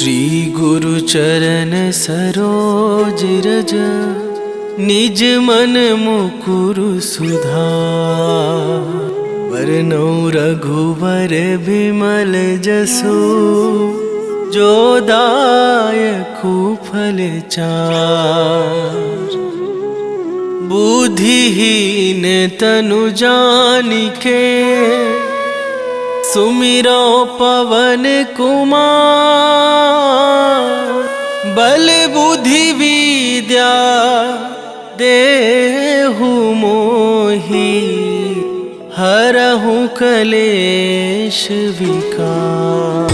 श्री गुरु चरण सरोज रज, निज मन मुकुरु सुधार। वरनौ रघुवर बिमल जसु, जो दायकु फल चार। बुद्धिहीन तनु जानिके, सुमिरो पवन कुमार। बल बुद्धि विद्या देहु मोहि, हरहु कलेश विकार।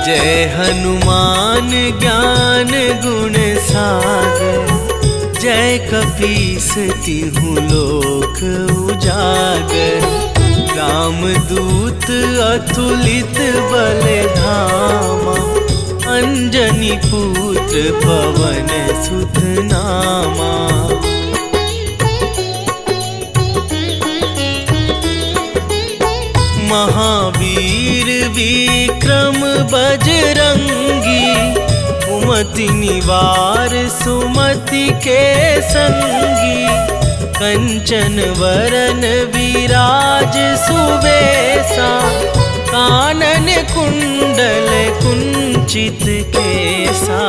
जय हनुमान ज्ञान गुण सागर, जय कपीस तिहुँ लोक उजागर। रामदूत अतुलित बल धामा, अंजनी पुत्र पवन सुत नामा। महावीर विक्रम बजरंगी, कुमति निवार सुमति के संगी। कंचन वरन विराज सुबेसा, कानन कुंडल कुंचित केसा।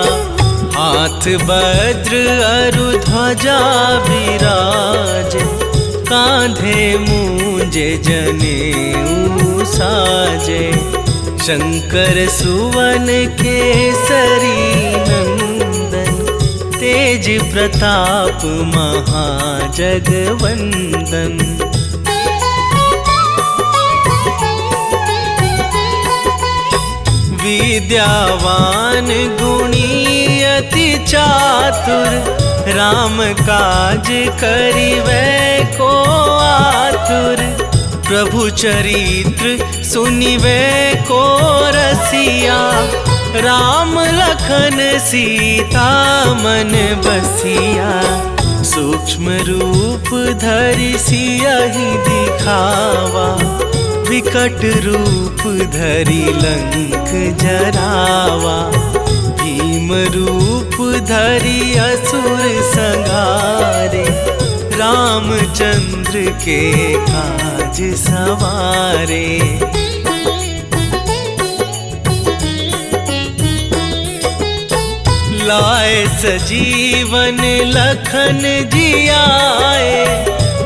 हाथ वज्र अरु ध्वजा विराज, कांधे मूंज जनेऊ साजे। शंकर सुवन केसरी नंदन, तेज प्रताप महाजगवंदन। विद्यावान गुणी अति चातुर, राम काज करिवै को आतुर। प्रभु चरित्र सुनिवै को रसिया, राम लखन सीता मन बसिया। सूक्ष्म रूप धरि सियहि दिखावा, विकट रूप धरि लंक जरावा। भीम रूप धरि असुर संहारे, रामचंद्र के काज सवारे। लाए सजीवन लखन जियाए,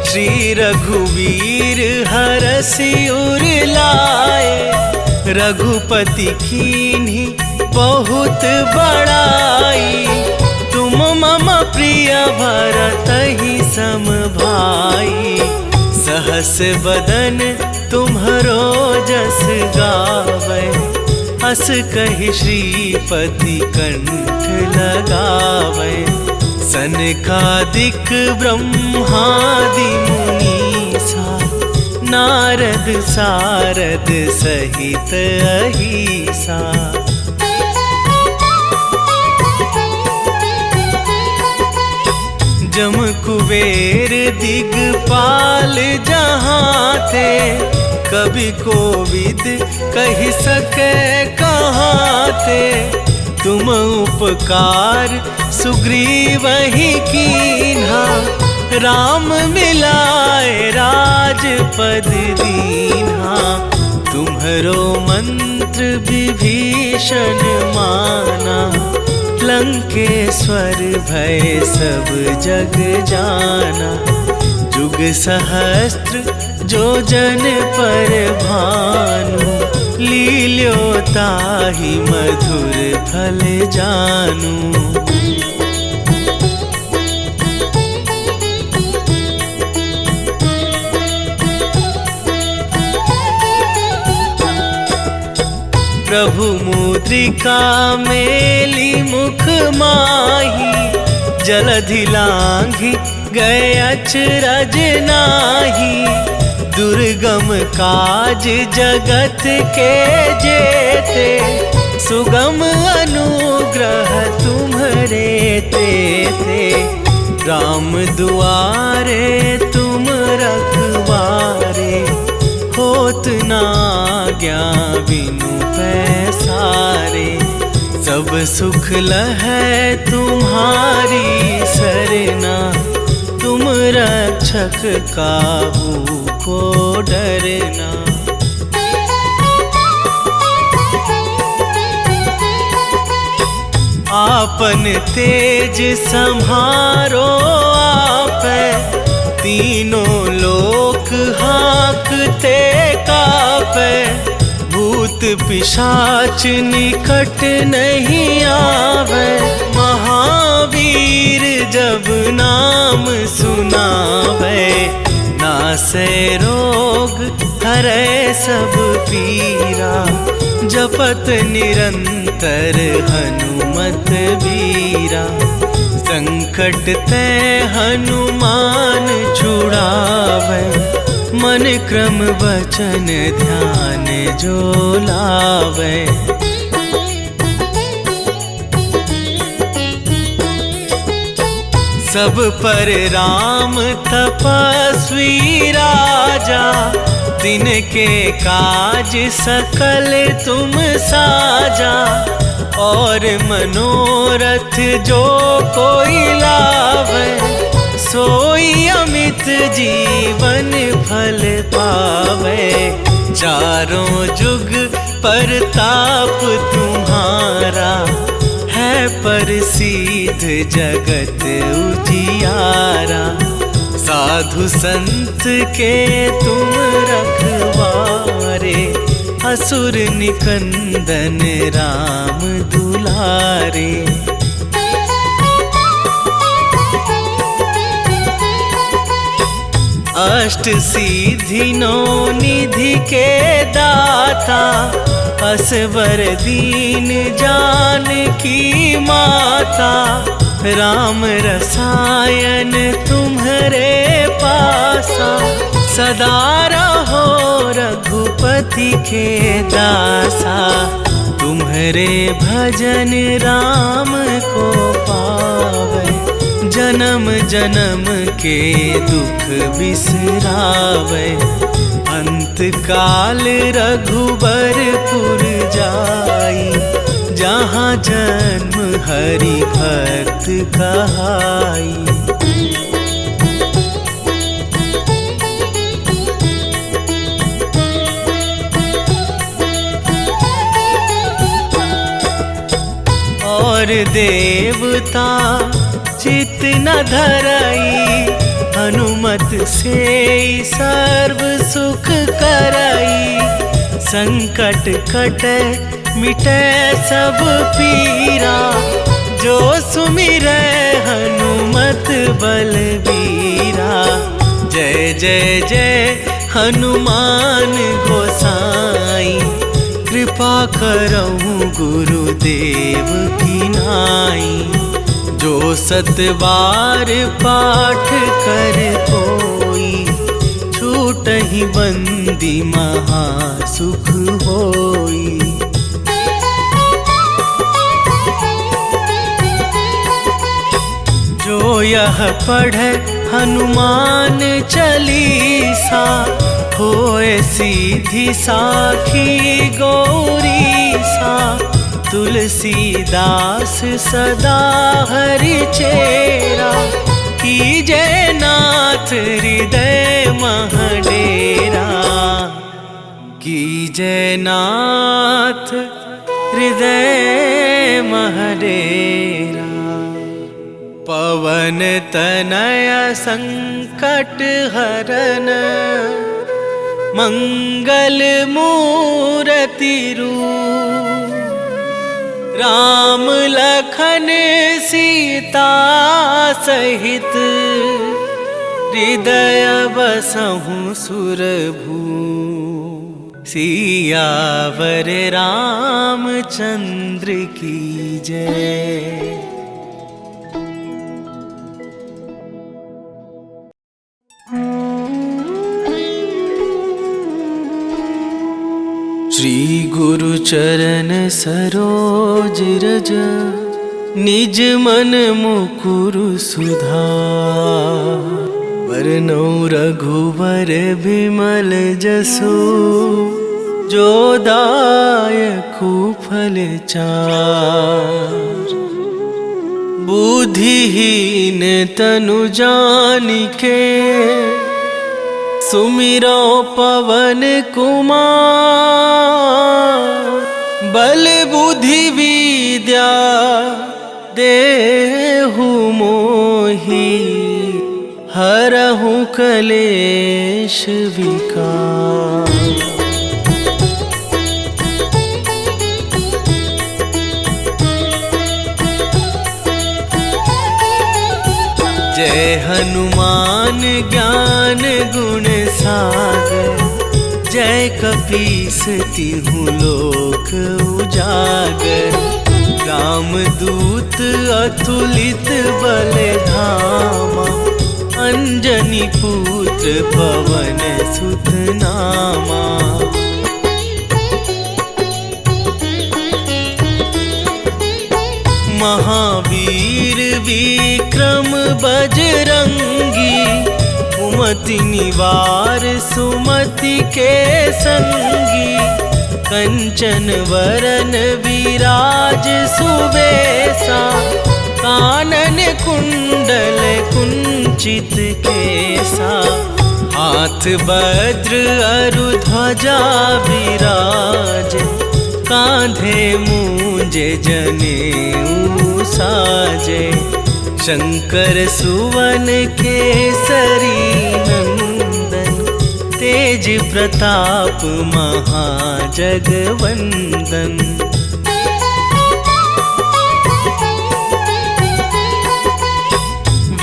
श्री रघुवीर हरषि उर लाए। रघुपति कीन्ही बहुत बड़ाई, तुम मम प्रिय भरतहि सम भाई। सहस बदन तुम्हरो जस गावै, हस कहि श्रीपति कंठ लगावै। सनकादिक ब्रह्मादि मुनीसा, नारद सारद सहित अहिसा। जम कुबेर दिगपाल जहाँ थे, कवि कोविद कहि सके कहाँ थे। तुम उपकार सुग्रीवहि कीन्हा, राम मिलाए राजपद दीन्हा। तुम्हरो मंत्र विभीषण माना, लंकेश्वर भय सब जग जाना। जुग सहस्त्र जो जन पर भानु, लील्यो ताहि मधुर फल जानू। प्रभु मुद्रिका मेली मुख माही, जलधि लांघि गए अचरज नाही। दुर्गम काज जगत के जेते, सुगम अनुग्रह तुम्हरे तेते। राम दुआरे तुम रखवारे, होत ना आज्ञा बिनु पैसारे। सब सुख लहै तुम्हारी सरना, तुम रक्षक काहू को डरना। आपन तेज सम्हारो आपै, तीनों लोक हाँकते कापै। भूत पिशाच निकट नहीं आवे, महावीर जब नाम सुनावे। नासै रोग हरै सब पीरा, जपत निरंतर हनुमत बीरा। संकट ते हनुमान छुड़ावे, मन क्रम वचन ध्यान जो लावे। सब पर राम तपस्वी राजा, तिनके काज सकल तुम साजा। और मनोरथ जो कोई लावे, सोई अमित जीवन फल पावे। चारों जुग परताप तुम्हारा, है प्रसिद्ध जगत उजियारा। साधु संत के तुम रखवारे, असुर निकंदन राम दुलारे। अष्ट सिद्धि नौ निधि के दाता, असवर दीन जानकी माता। राम रसायन तुम्हारे पासा, सदा रहो रघुपति के दासा। तुम्हारे भजन राम को पावे, जन्म जन्म के दुख बिसरावे। अंत काल रघुबरपुर जाई, जहाँ जन्म हरि भक्त कहाई। और देवता चित न धरई, हनुमत से सर्व सुख करई। संकट कटे मिटे सब पीरा, जो सुमिरै हनुमत बलबीरा। जय जय जय हनुमान गोसाई, कृपा करहु गुरुदेव की नाई। जो सतबार पाठ कर कोई, छूटहि बंदी महासुख होई। जो यह पढ़े हनुमान चालीसा, होए सीधी साखी गौरीसा। तुलसीदास सदा हरि चेरा, कीजय नाथ हृदय महडेरा। कीजय नाथ हृदय महडेरा। पवन तनय संकट हरन, मंगल मूर्ति रूप। राम लखन सीता सहित, हृदय बसहु सुरभूप। सियावर रामचंद्र की जय। श्री गुरु चरण सरोज रज, निज मन मुकुरु सुधार। वरनौ रघुवर बिमल जसु, जो दायकु फल चार। बुद्धिहीन तनु जानिके, सुमिरो पवन कुमार। बल बुद्धि विद्या देहु मोहि, हरहु कलेश विकार। जय हनुमान ज्ञान गुण सागर। जय कपीस तिहु लोक उजागर। रामदूत अतुलित बल धामा, अंजनी पुत्र पवन सुत नामा। महावीर विक्रम बजरंगी, कुमति निवार सुमति के संगी। कंचन वरन विराज सुबेसा, कानन कुंडल कुंचित केसा। हाथ वज्र अरु ध्वजा विराज, कांधे मूंजे जनेऊ साजे। शंकर सुवन केसरी नंदन, तेज प्रताप महाजगवंदन।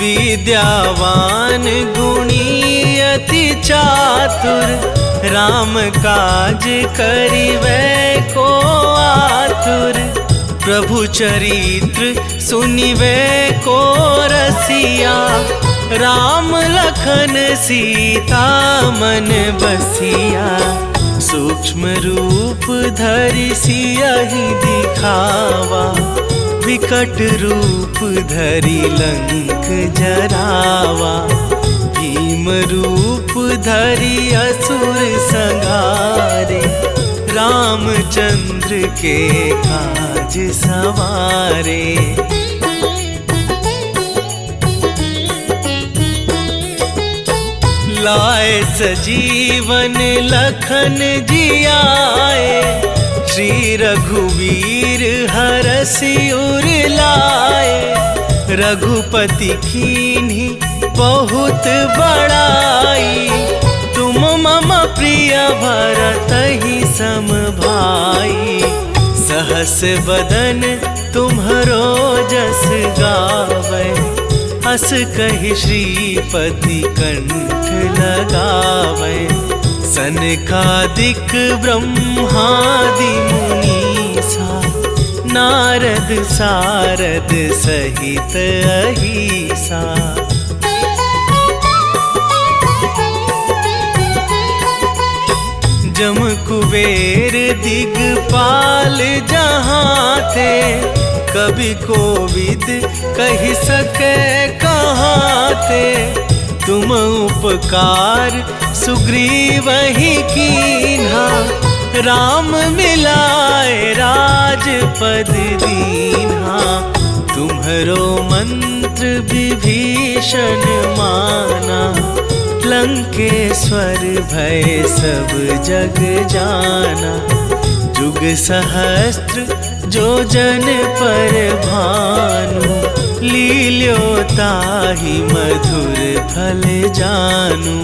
विद्यावान गुणी अति चातुर, राम काज करिबै को आतुर। प्रभु चरित्र सुनिबै को रसिया, राम लखन सीता मन बसिया। सूक्ष्म रूप धरि सियहि दिखावा, विकट रूप धरि लंक जरावा। भीम रूप धरि असुर संहारे, रामचंद्र के काज सवारे। लाए सजीवन लखन जियाए, श्री रघुवीर हरषि उर लाए। रघुपति कीन्ही बहुत बड़ाई, तुम मम प्रिय भरतहि सम भाई। सहस बदन तुम्हरो जस गावै, हस कहि श्रीपति कंठ लगावै। सनकादिक ब्रह्मादि मुनीसा, नारद सारद सहित अहिसा। जम कुबेर दिगपाल जहाँ थे, कभी कोविद कहि सके कहाँ थे। तुम उपकार सुग्रीवहि कीन्हा, राम मिलाए राजपद दीन्हा। तुम्हरो मंत्र विभीषण माना, लंकेश्वर भय सब जग जाना। जुग सहस्त्र जो जन पर भानु, लील्यो ताहि मधुर फल जानू।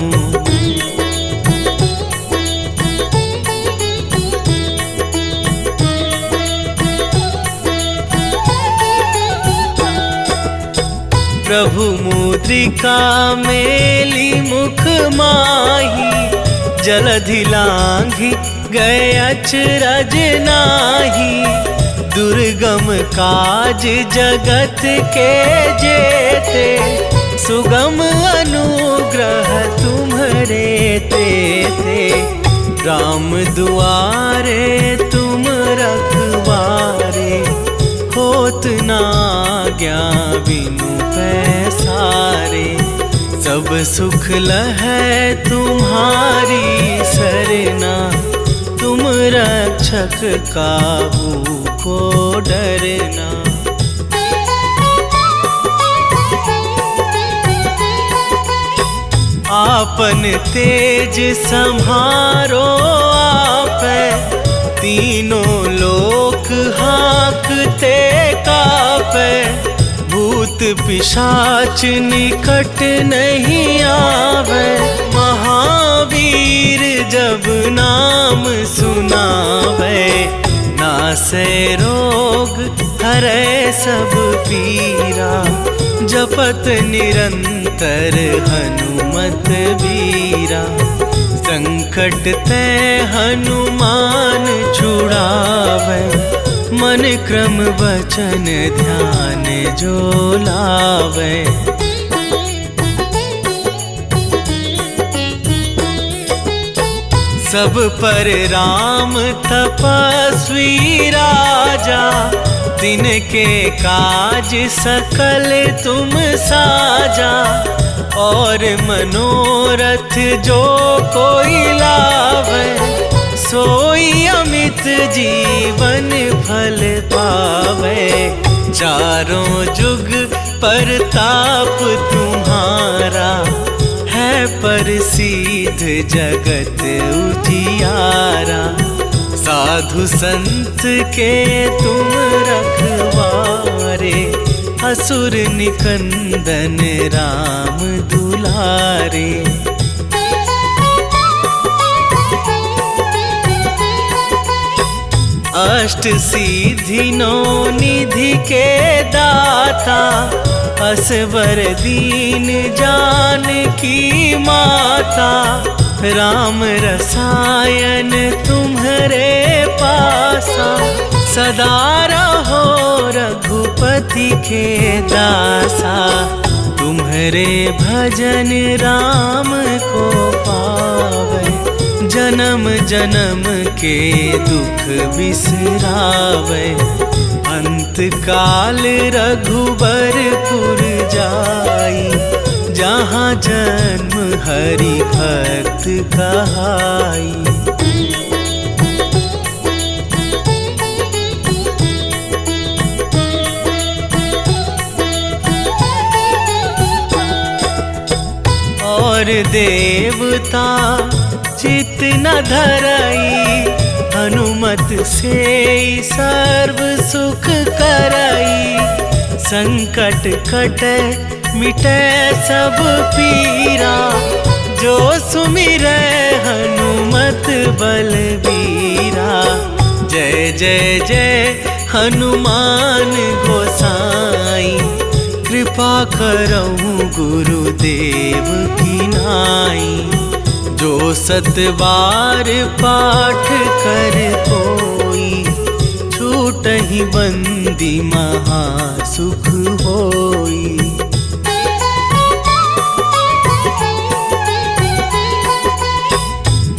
प्रभु मुद्रिका मेली मुख माही, जलधि लांघि गए अचरज नाही। दुर्गम काज जगत के जेते, सुगम अनुग्रह तुम्हरे तेते। राम दुआरे तुम रखवारे, हो होत ना आज्ञा बिनु पैसारे। सब सुख लहै तुम्हारी सरना, तुम रक्षक काहू को डरना। आपन तेज सम्हारो आपै, तीनों लोक हाँकते कापै। भूत पिशाच निकट नहीं आवे, महावीर जब नाम सुनावे। नासै रोग हरै सब पीरा, जपत निरंतर हनुमत बीरा। संकट ते हनुमान छुड़ावे, मन क्रम वचन ध्यान जो लावे। सब पर राम तपस्वी राजा, तिनके काज सकल तुम साजा। और मनोरथ जो कोई लावे, सोई अमित जीवन फल पावे। चारों जुग परताप तुम्हारा, है प्रसिद्ध जगत उजियारा। साधु संत के तुम रखवारे, असुर निकंदन राम दुलारे। अष्ट सिद्धि नौ निधि के दाता, असवर दीन जानकी माता। राम रसायन तुम्हारे पासा, सदा रहो रघुपति के दासा। तुम्हारे भजन राम को पावे, जन्म जन्म के दुख बिसरावे। अंत काल रघुबरपुर जाई, जहाँ जन्म हरि भक्त कहाई। और देवता चित न धरई, हनुमत से सर्व सुख करई। संकट कटे मिटे सब पीरा, जो सुमिरै हनुमत बलबीरा। जय जय जय हनुमान गोसाई, कृपा करहु गुरुदेव की नाई। जो सतबार पाठ कर कोई, छूटहि बंदी महासुख होई।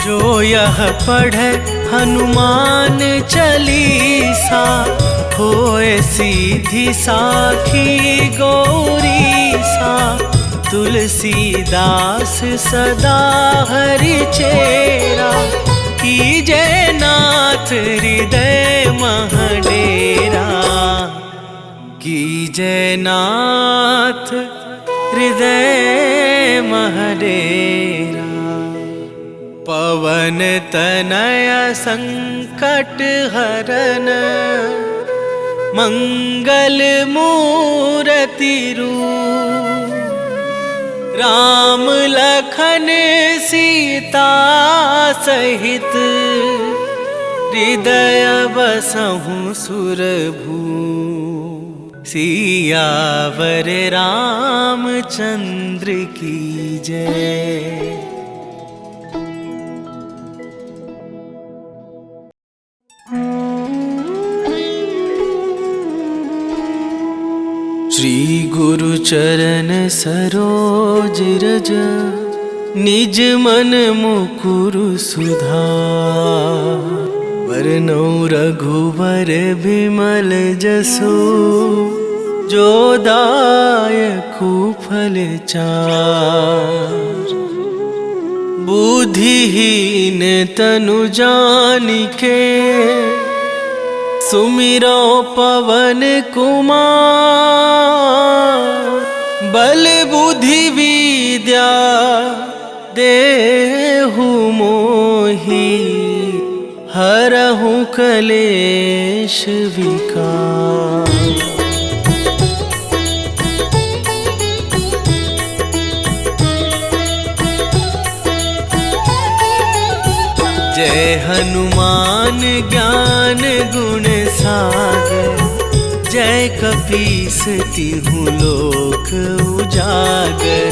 जो यह पढ़े हनुमान चालीसा, होए सीधी साखी गौरीसा। तुलसीदास सदा हरि चेरा, कीजे नाथ हृदय महडेरा। कीजे नाथ हृदय महडेरा। पवन तनय संकट हरन, मंगल मूर्ति रूप। राम लखन सीता सहित, हृदय बसहु सुरभू। सियावर रामचंद्र की जय। श्री गुरु चरण सरोज रज, निज मन मुकुरु सुधार। वरनौ रघुवर बिमल जसु, जो दायकु फल चार। बुद्धिहीन तनु जानिके, सुमिरो पवन कुमार। बल बुद्धि विद्या देहु मोहि, हरहु कलेश विकार। जय हनुमान ज्ञान गुण सागर, जय कपीस तिहु लोक उजागर।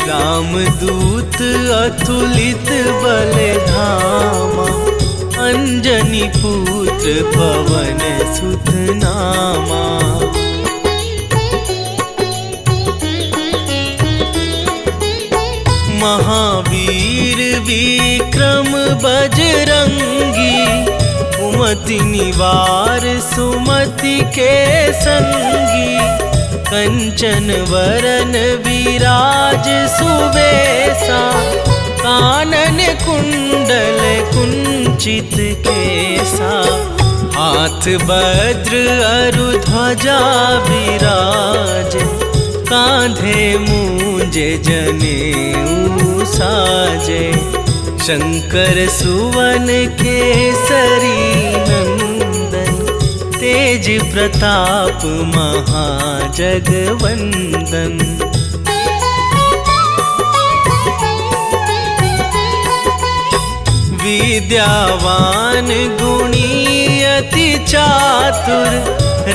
रामदूत अतुलित बल धामा, अंजनी पुत्र पवन सुत नामा। महावीर विक्रम बजरंगी, कुमति निवार सुमति के संगी। कंचन वरन विराज सुबेसा, कानन कुंडल कुंचित केसा। हाथ वज्र अरु ध्वजा विराज, कांधे मूंजे जनेऊ साजे। शंकर सुवन केसरी नंदन, तेज प्रताप महाजगवंदन। विद्यावान गुणी अति चातुर,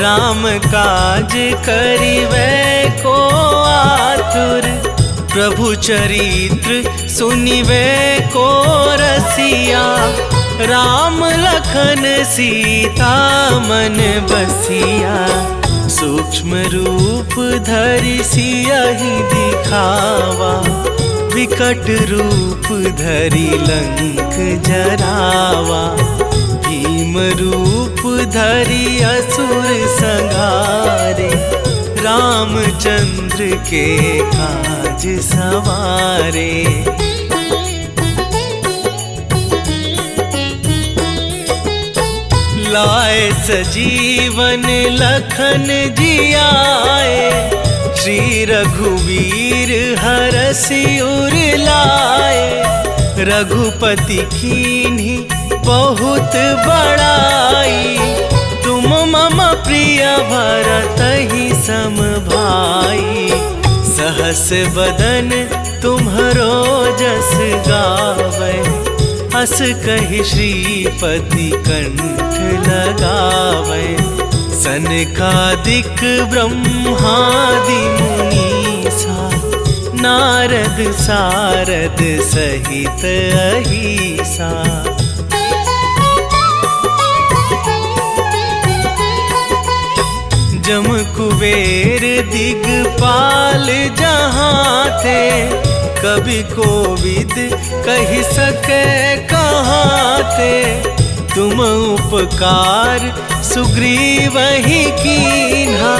राम काज करिबै को आतुर। प्रभु चरित्र सुनिबै को रसिया, राम लखन सीता मन बसिया। सूक्ष्म रूप धरि सियहि दिखावा, विकट रूप धरि लंक जरावा। भीम रूप धरि असुर संहारे, रामचंद्र के काज सवारे। लाए सजीवन लखन जियाए, श्री रघुवीर हरषि उर लाए। रघुपति कीन्ही बहुत बड़ाई, तुम मम प्रिय भरतहि सम भाई। सहस बदन तुम्हरो जस गावै, हस कहि श्रीपति कंठ लगावै। सनकादिक ब्रह्मादि मुनीसा, नारद सारद सहित अहिसा। जम कुबेर दिगपाल जहाँ थे, कभी कोविद कहि सके कहाँ थे। तुम उपकार सुग्रीवहि कीन्हा,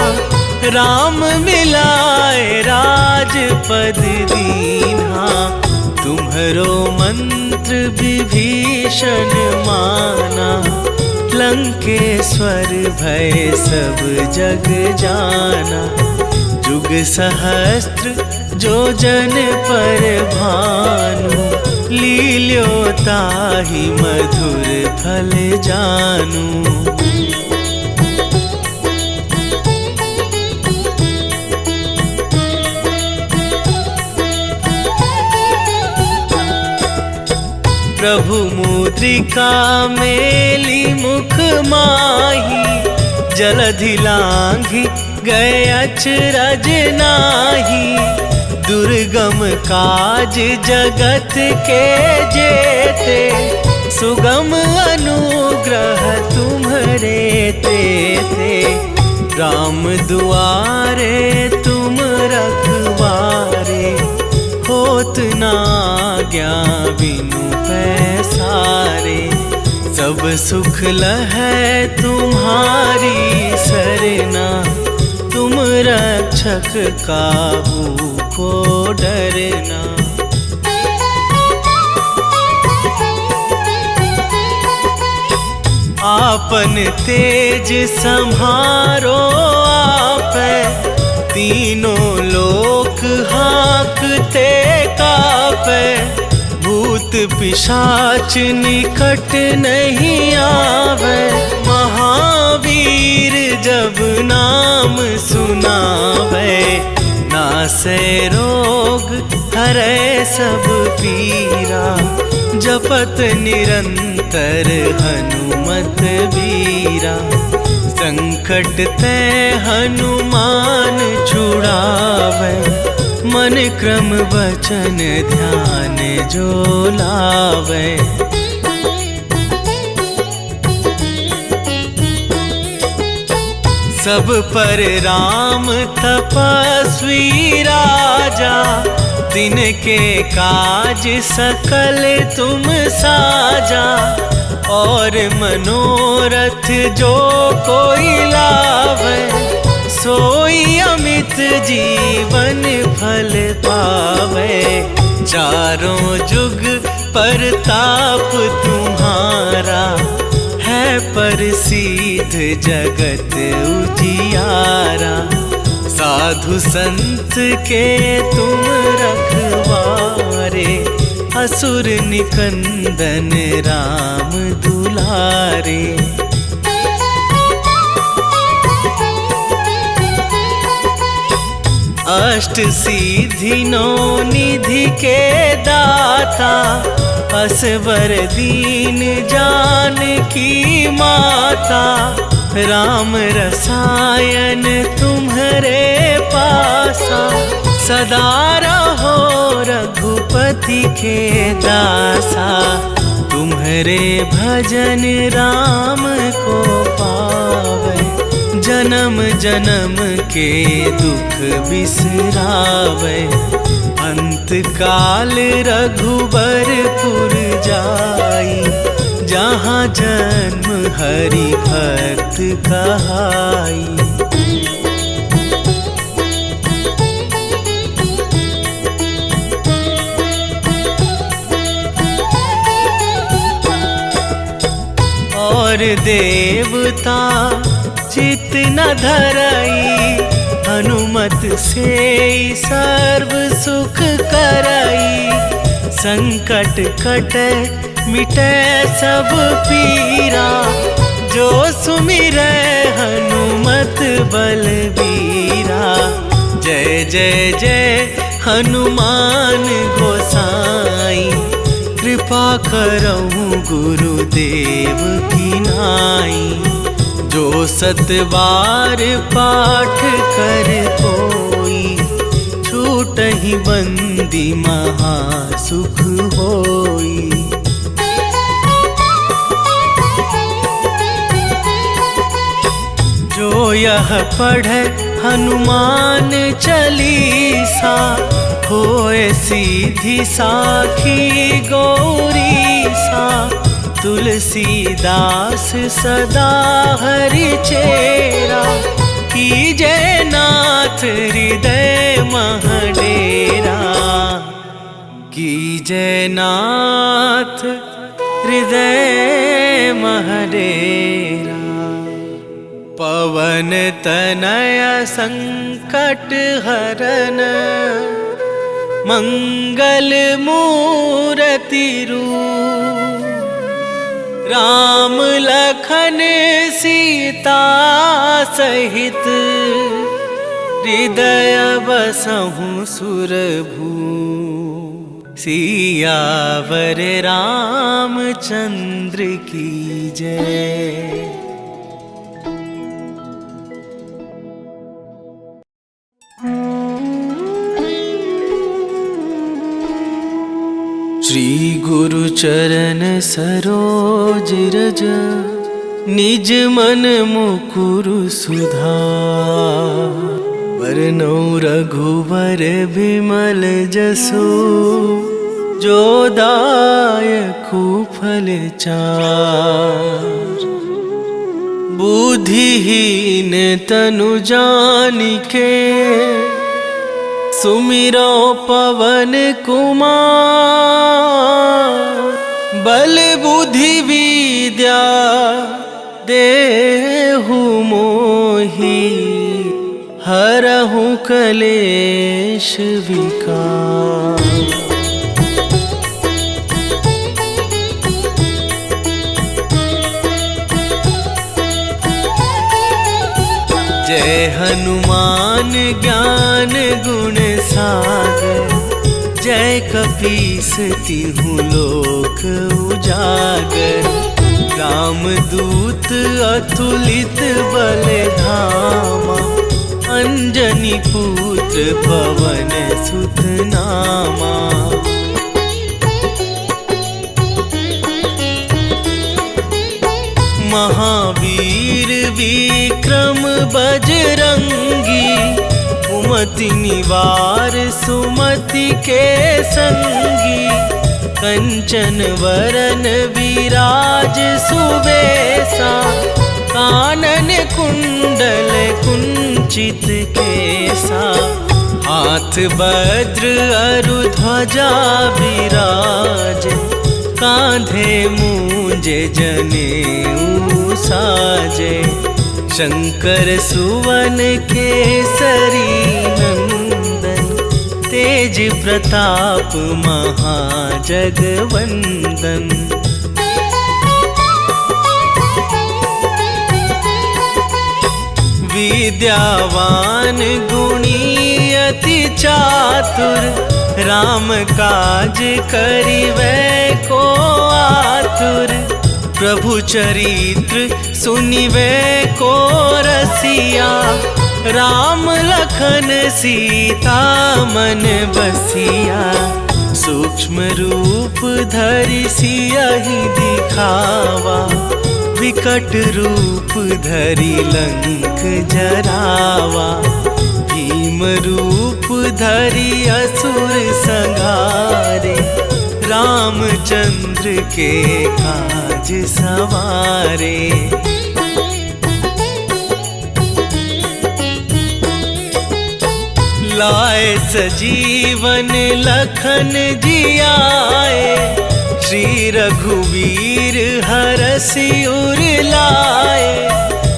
राम मिलाए राजपद दीन्हा। तुम्हरो मंत्र विभीषण माना, लंकेश्वर भय सब जग जाना। जुग सहस्त्र जो जन पर भानु, लील्यो ताहि मधुर फल जानू। प्रभु मुद्रिका मेली मुख माही, जलधि लांघि गए अचरज नाही। दुर्गम काज जगत के जेते, सुगम अनुग्रह तुम्हरे तेते। राम दुआरे तुम रखवारे, होत ना आज्ञा बिनु पैसारे। सब सुख लहै तुम्हारी सरना, तुम रक्षक काहू को डरना। आपन तेज सम्हारो आपै, तीनों लोक हाँकते कापै। भूत पिशाच निकट नहीं आवे, महावीर जब नाम सुनावे। नासै रोग हरै सब पीरा, जपत निरंतर हनुमत बीरा। संकट ते हनुमान छुड़ावे, मन क्रम वचन ध्यान जो लावे। सब पर राम तपस्वी राजा, दिन के काज सकल तुम साजा। और मनोरथ जो कोई लावे, सोई अमित जीवन फल पावे। चारों जुग परताप तुम्हारा, है प्रसिद्ध जगत उजियारा। साधु संत के तुम रखवारे, असुर निकंदन राम दुलारे। अष्ट सिद्धि नौ निधि के दाता, असवर दीन जानकी माता। राम रसायन तुम्हारे पासा, सदा रहो रघुपति के दासा। तुम्हारे भजन राम को पावे, जन्म जन्म के दुख बिसरावे। अंत काल रघुबरपुर जाई, जहाँ जन्म हरि भक्त कहाई। और देवता चित न धरई, हनुमत से सर्व सुख करई। संकट कटे मिटे सब पीरा, जो सुमिरै हनुमत बलबीरा। जय जय जय हनुमान गोसाई, कृपा करहु गुरुदेव की नाई। जो सतबार पाठ कर कोई, छूटहि बंदी महासुख होई। जो यह पढ़े हनुमान चालीसा, होए सीधी साखी गौरीसा। तुलसीदास सदा हरि चेरा, कीजय नाथ हृदय महडेरा। कीजय नाथ हृदय महडेरा। पवन तनय संकट हरन, मंगल मूर्ति रूप। राम लखन सीता सहित, हृदय बसहु सुरभूप। सियावर रामचंद्र की जय। श्री गुरु चरण सरोज रज, निज मन मुकुरु सुधार। वरनौ रघुवर बिमल जसु, जो दायकु फल चार। बुद्धिहीन तनु जानिके सुमिरो पवन कुमार। बल बुद्धि विद्या देहु मोहि हरहु कलेश विकार। जय हनुमान ज्ञान गुण सागर। जय कपीस तिहुँ लोक उजागर। रामदूत अतुलित बल धामा। अंजनी पुत्र पवन सुत नामा। महावीर विक्रम बजरंगी। कुमति निवार सुमति के संगी। कंचन वरन विराज सुबेसा। कानन कुंडल कुंचित केसा। हाथ वज्र अरु ध्वजा विराज। कांधे मूंजे जनेऊ साजे। शंकर सुवन केसरी नंदन। तेज प्रताप महाजगवंदन। विद्यावान गुणी अति चातुर। राम काज करिबै को आतुर। प्रभु चरित्र सुनिबै को रसिया। राम लखन सीता मन बसिया। सूक्ष्म रूप धरि सियहि दिखावा। विकट रूप धरि लंक जरावा। भीम रूप धरि असुर संहारे। रामचंद्र के काज सवारे। लाए सजीवन लखन जियाए। श्री रघुवीर हरषि उर लाए।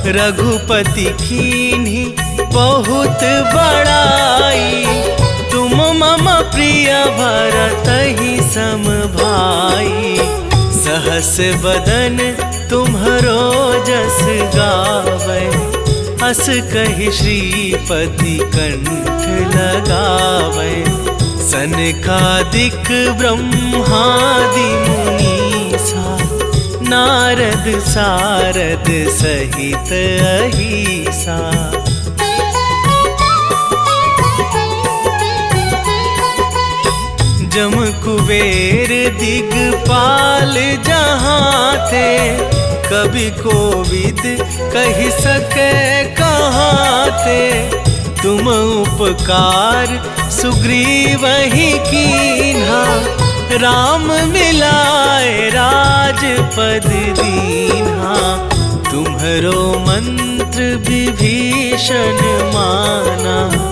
रघुपति कीन्ही बहुत बड़ाई। तुम मम प्रिय भरतहि सम भाई। सहस बदन तुम्हरो जस गावै। हस कहि श्रीपति कंठ लगावै। सनकादिक ब्रह्मादि मुनीसा। नारद सारद सहित अहिसा। जम कुबेर दिगपाल जहाँ थे। कवि कोविद कहि सके कहाँ थे। तुम उपकार सुग्रीवहि कीन्हा। राम मिलाए राजपद दीन्हा। तुम्हरो मंत्र विभीषण माना।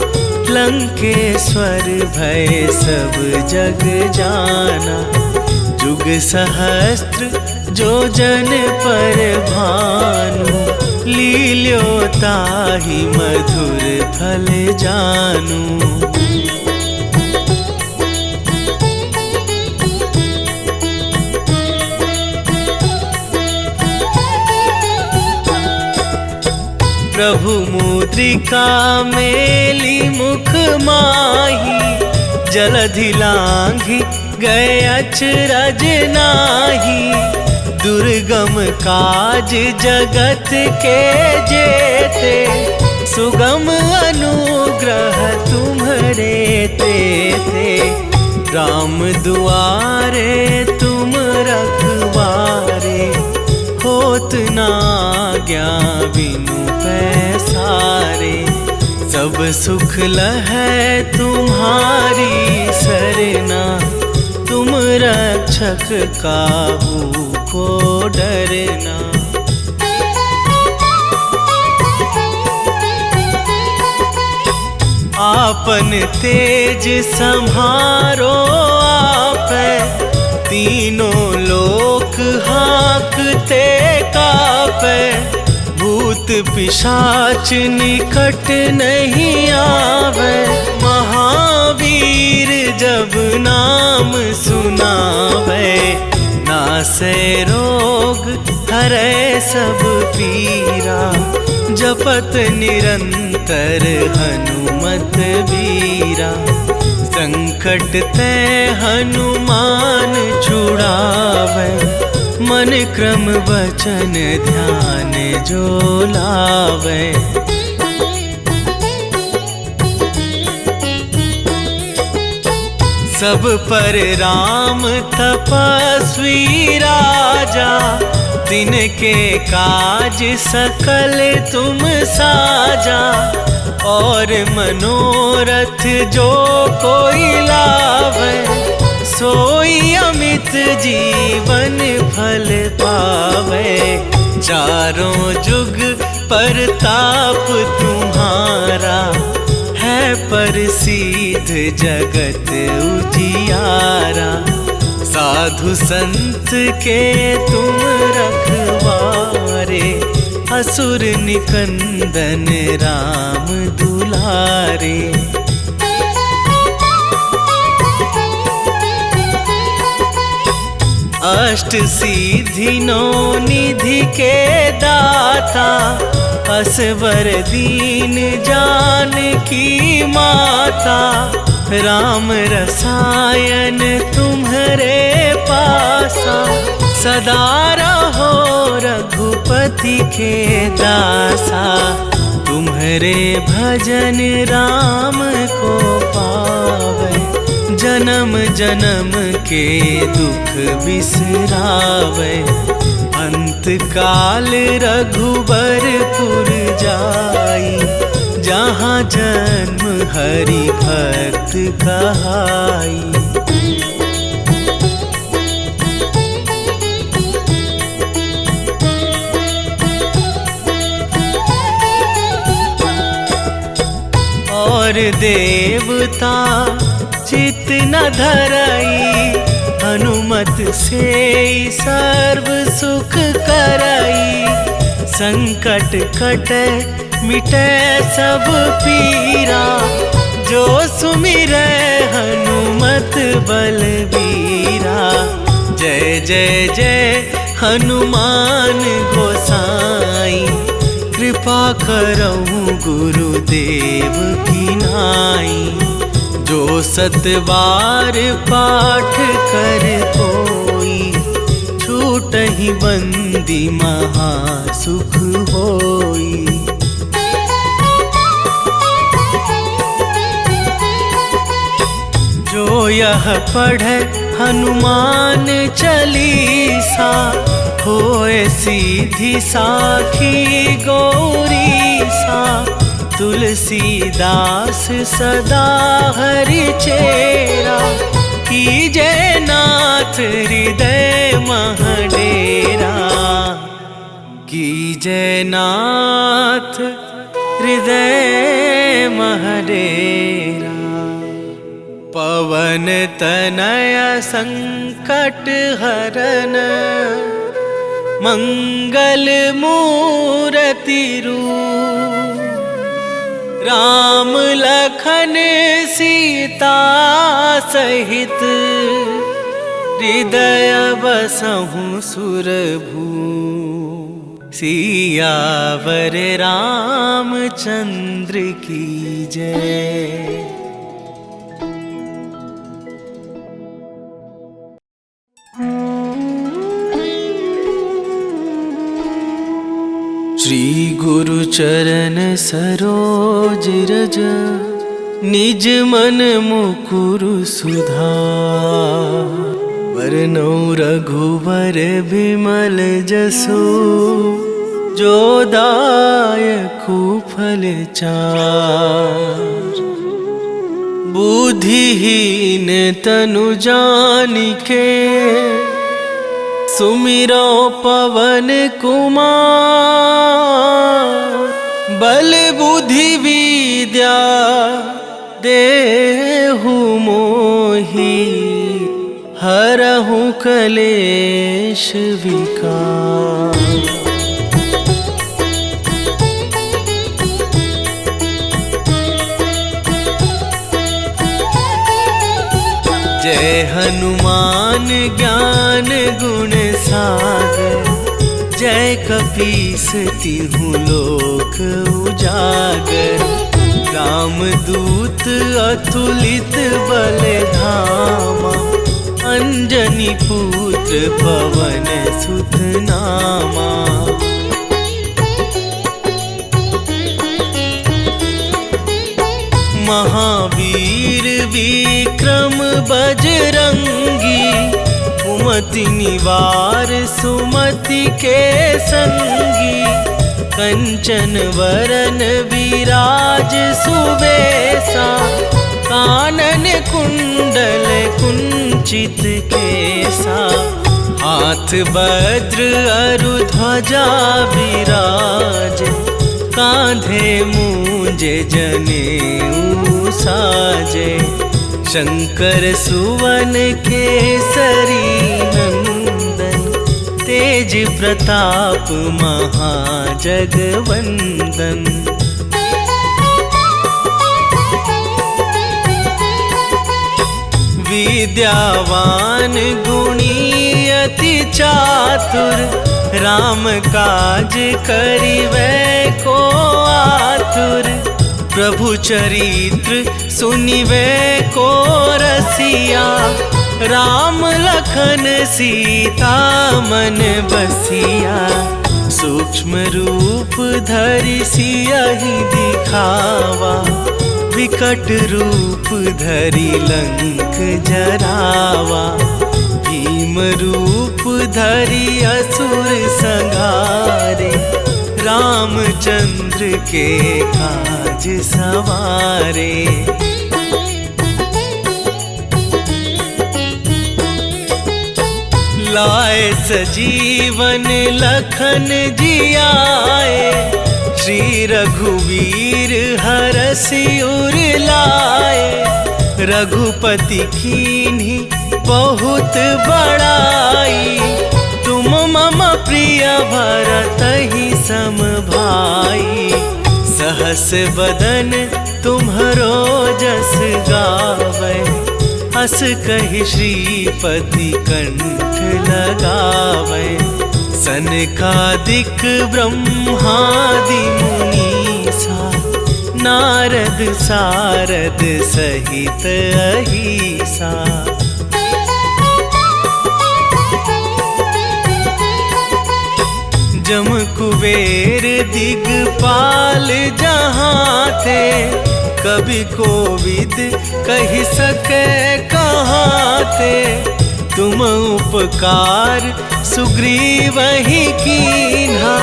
लंकेश्वर भय सब जग जाना। जुग सहस्त्र जो जन पर भानु। लील्यो ताहि मधुर फल जानू। प्रभु मुद्रिका मेली मुख माही। जलधि लांघि गए अचरज नाही। दुर्गम काज जगत के जेते। सुगम अनुग्रह तुम्हरे तेते। राम दुआरे तुम रखवारे। होत ना आज्ञा बिनु पैसारे। सब सुख लहै तुम्हारी सरना। तुम रक्षक काहू को डरना। आपन तेज संहारो आपै, तीनों लोक हाँकते कापै। भूत पिशाच निकट नहीं आवे, महावीर जब नाम सुनावे। नासै रोग हरै सब पीरा, जपत निरंतर हनुमत बीरा। संकट ते हनुमान छुड़ावे, मन क्रम वचन ध्यान जो लावे। सब पर राम तपस्वी राजा, तिनके काज सकल तुम साजा। और मनोरथ जो कोई लावे, सोई अमित जीवन फल पावे। चारों जुग परताप तुम्हारा, है प्रसिद्ध जगत उजियारा। साधु संत के तुम रखवारे, असुर निकंदन राम दुलारे। अष्ट सिद्धि नौ निधि के दाता, असवर दीन जानकी माता। राम रसायन तुम्हारे पासा, सदा रहो रघुपति के दासा। तुम्हारे भजन राम को पावे, जन्म जन्म के दुख बिसरावे। अंत काल रघुबरपुर जाई, जहाँ जन्म हरि भक्त कहाई। और देवता चित न धरई, हनुमत से सर्व सुख करई। संकट कटे मिटे सब पीरा, जो सुमिरै हनुमत बलबीरा। जय जय जय हनुमान गोसाई, कृपा करहु गुरुदेव की नाई। जो सत बार पाठ कर कोई, छूटहि बंदी महासुख होई। जो यह पढ़े हनुमान चालीसा, होए सीधी साखी गौरीसा। तुलसीदास सदा हरि चेरा, कीजे नाथ हृदय मह डेरा। कीजे नाथ हृदय मह डेरा। पवन तनय संकट हरन, मंगल मूर्ति रूप। राम लखन सीता सहित, हृदय बसहु सुरभूप। सियावर रामचंद्र की जय। श्री गुरु चरण सरोज रज, निज मन मुकुरु सुधार। वरनौ रघुवर बिमल जसु, जो दायकु फल चार। बुद्धिहीन तनु जानिके सुमिरो पवन कुमार। बल बुद्धि विद्या देहु मोहि हरहु कलेश विकार। जय हनुमान ज्ञान गुण सागर। जय कपीस तिहु लोक उजागर। रामदूत अतुलित बल धामा। अंजनी पुत्र पवन सुत नामा। महावीर विक्रम बजरंगी। कुमति निवार सुमति के संगी। कंचन वरन विराज सुबेसा। कानन कुंडल कुंचित केसा। हाथ वज्र अरु ध्वजा विराज। कांधे मूंजे जनेऊ साजे। शंकर सुवन केसरी नंदन। तेज प्रताप महाजगवंदन। विद्यावान गुणी अति चातुर। राम काज करिवै को आतुर। प्रभु चरित्र सुनिवै को रसिया। राम लखन सीता मन बसिया। सूक्ष्म रूप धरि सियहि दिखावा। विकट रूप धरि लंक जरावा। भीम रूप धरि असुर संहारे। रामचंद्र के काज सवारे। लाए सजीवन लखन जियाए। श्री रघुवीर हरषि उर लाए। रघुपति कीन्ही बहुत बड़ाई। तुम मम प्रिय भरतहि सम भाई। सहस बदन तुम्हरो जस गावै। हस कहि श्रीपति कंठ लगावै। सनकादिक ब्रह्मादि मुनीसा। नारद सारद सहित अहिसा। जम कुबेर दिगपाल जहाँ थे। कभी कोविद कहि सके कहाँ थे। तुम उपकार सुग्रीवहि कीन्हा।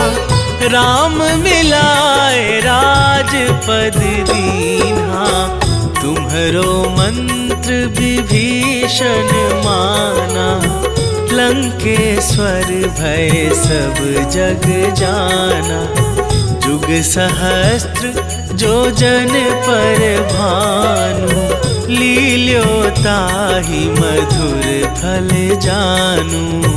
राम मिलाए राजपद दीन्हा। तुम्हरो मंत्र विभीषण माना। लंकेश्वर भय सब जग जाना। जुग सहस्त्र जो जन पर भानु। लील्यो ताहि मधुर फल जानू।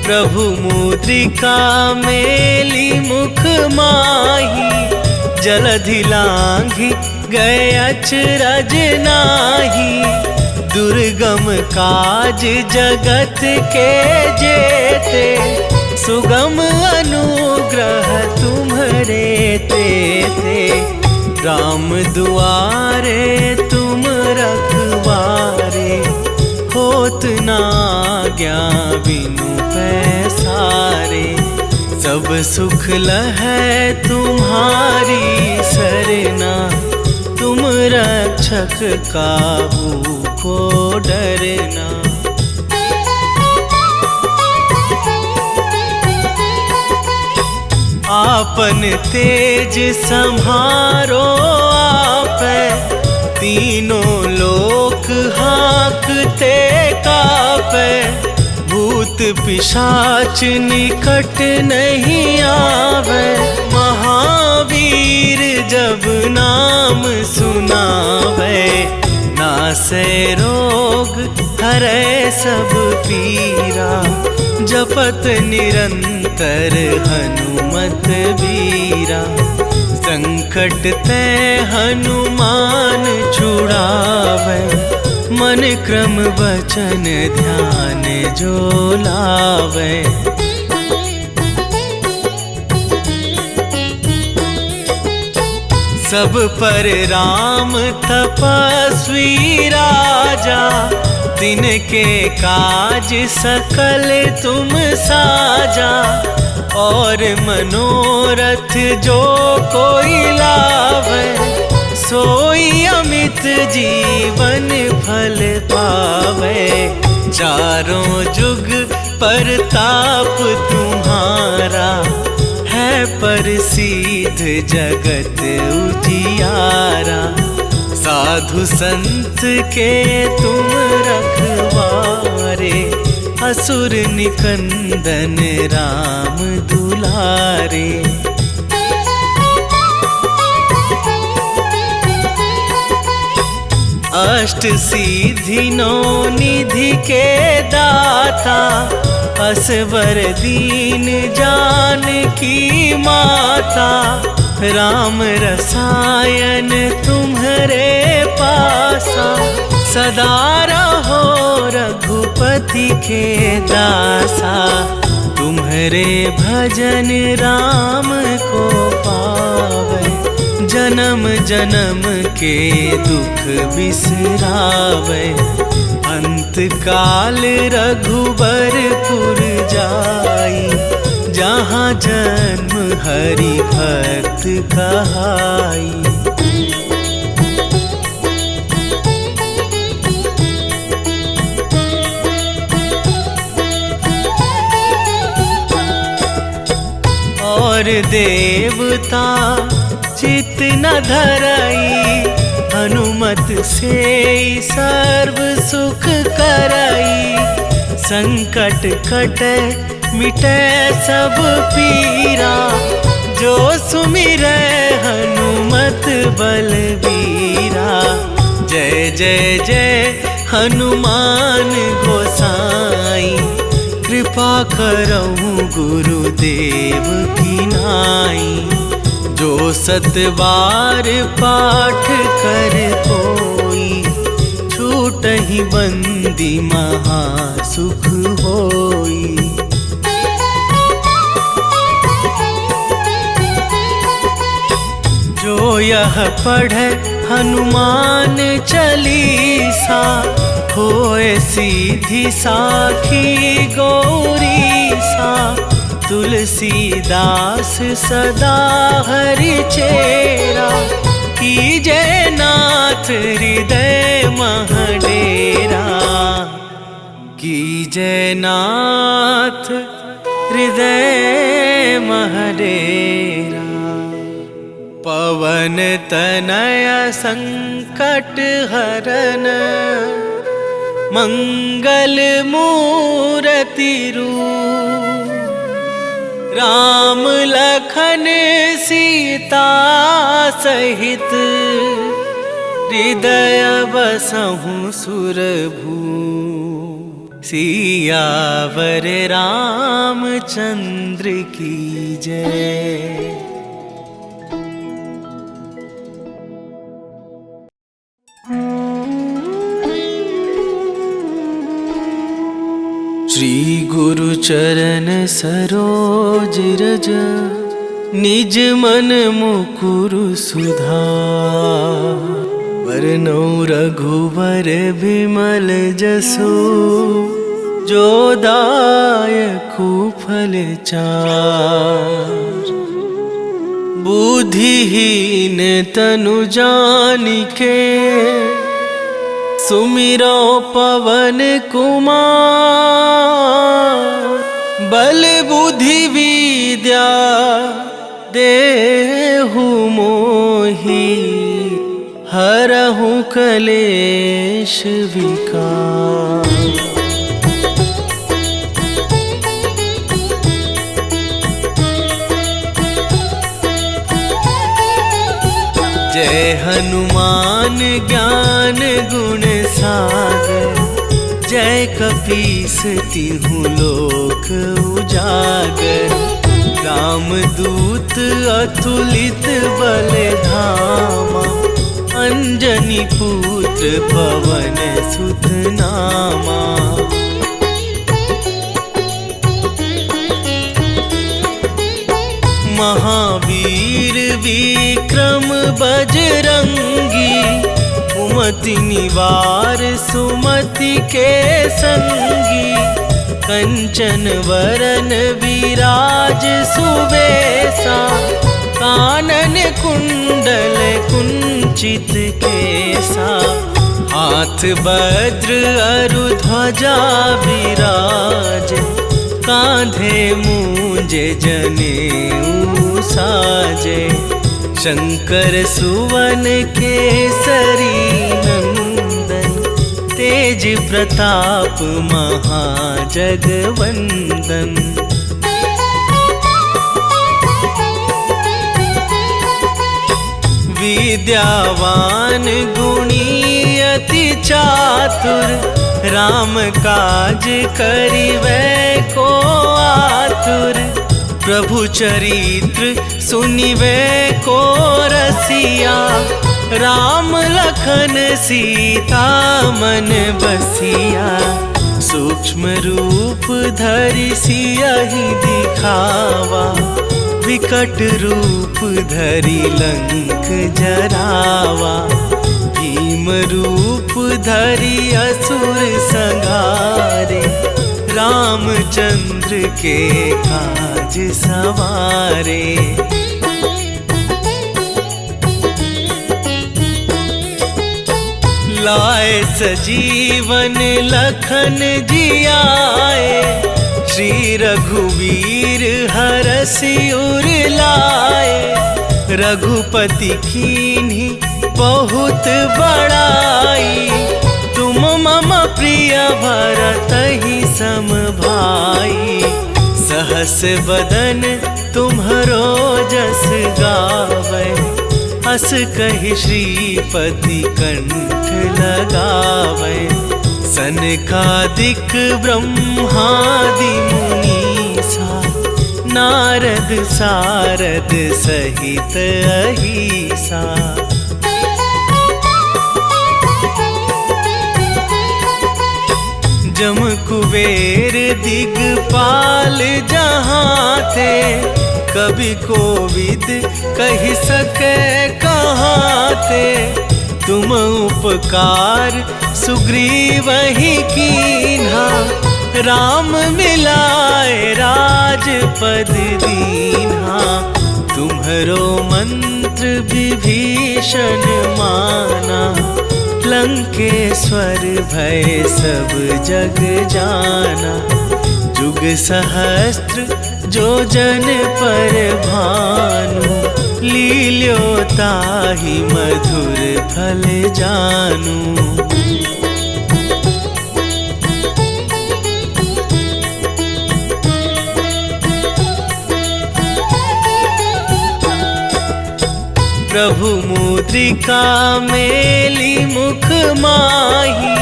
प्रभु मुद्रिका मेली मुख माही। जलधि लांघि गए अचरज नाही। दुर्गम काज जगत के जेते। सुगम अनुग्रह तुम्हरे तेते। राम दुआरे तुम रखवारे। होत न आज्ञा बिनु पैसारे। सब सुख लहै तुम्हारी सरना। तुम रक्षक काहू को डरना। आपन तेज सम्हारो आपे, तीनों लोक हाँकते कापे। भूत पिशाच निकट नहीं आवे, महावीर जब नाम सुनावे। नासे रोग हरै सब पीरा, जपत निरंतर हनुमत बीरा। संकट ते हनुमान छुड़ावे, मन क्रम वचन ध्यान जो लावे। सब पर राम तपस्वी राजा, तिनके काज सकल तुम साजा। और मनोरथ जो कोई लावे, सोई अमित जीवन फल पावे। चारों जुग परताप तुम्हारा, है प्रसिद्ध जगत उजियारा। साधु संत के तुम रखवारे, असुर निकंदन राम दुलारे। अष्ट सिद्धि नौ निधि के दाता, असवर दीन जानकी माता। राम रसायन तुम्हारे पासा, सदा रहो रघुपति के दासा। तुम्हारे भजन राम को पावे, जन्म जन्म के दुख बिसरावे। अंत काल रघुबरपुर जाई, जहाँ जन्म हरि भक्त कहाई। और देवता चित न धरई, हनुमत से सर्व सुख करई। संकट कटे मिटे सब पीरा, जो सुमिरै हनुमत बलबीरा। जय जय जय हनुमान गोसाई, कृपा करहु गुरुदेव की नाई। जो सतबार पाठ कर कोई, छूटहि बंदी महासुख होई। जो यह पढ़े हनुमान चालीसा, होए सीधी साखी गौरीसा। तुलसीदास सदा हरि चेरा, कीजे नाथ हृदय महडेरा। कीजे नाथ हृदय महडेरा। पवन तनय संकट हरन, मंगल मूरति रूप। राम लखन सीता सहित, हृदय बसहु सुरभूप। सियावर रामचंद्र की जय। श्री गुरु चरण सरोज रज, निज मन मुकुरु सुधार। वरनौ रघुवर बिमल जसु, जो दायकु फल चार। बुद्धिहीन तनु जानिके, सुमिरो पवन कुमार। बल बुद्धि विद्या देहु मोहि हरहु कलेश विकार। जय हनुमान ज्ञान गुण सागर, जय कपीस तिहुँ लोक उजागर। रामदूत अतुलित बल धामा, अंजनी पुत्र पवन सुत नामा। महावीर विक्रम बजरंगी, कुमति निवार सुमति के संगी। कंचन वरन विराज सुबेसा, कानन कुंडल कुंचित केसा। हाथ वज्र अरु ध्वजा विराज, कांधे मूंज जनेऊ साजे। शंकर सुवन केसरी नंदन, तेज प्रताप महाजगवंदन। विद्यावान गुणी अति चातुर, राम काज करिबै को आतुर। प्रभु चरित्र सुनिबै को रसिया, राम लखन सीता मन बसिया। सूक्ष्म रूप धरि सियहि दिखावा, विकट रूप धरि लंक जरावा। भीम रूप धरि असुर संहारे, रामचंद्र के काज सवारे। लाए सजीवन लखन जियाए, श्री रघुवीर हरषि उर लाए। रघुपति कीन्ही बहुत बड़ाई, तुम मम प्रिय भरतहि सम भाई। सहस बदन तुम्हरो जस गावै, हस कहि श्रीपति कंठ लगावै। सनकादिक ब्रह्मादि मुनीसा, नारद सारद सहित अहिसा। जम कुबेर दिगपाल जहाँ थे, कवि कोविद कहि सके कहाँ थे। तुम उपकार सुग्रीवहि कीन्हा, राम मिलाए राजपद दीन्हा। तुम्हरो मंत्र विभीषण माना, लंकेश्वर भय सब जग जाना। जुग सहस्त्र जो जन पर भानु, लील्यो ताहि मधुर फल जानू। प्रभु मुद्रिका मेली मुख माही,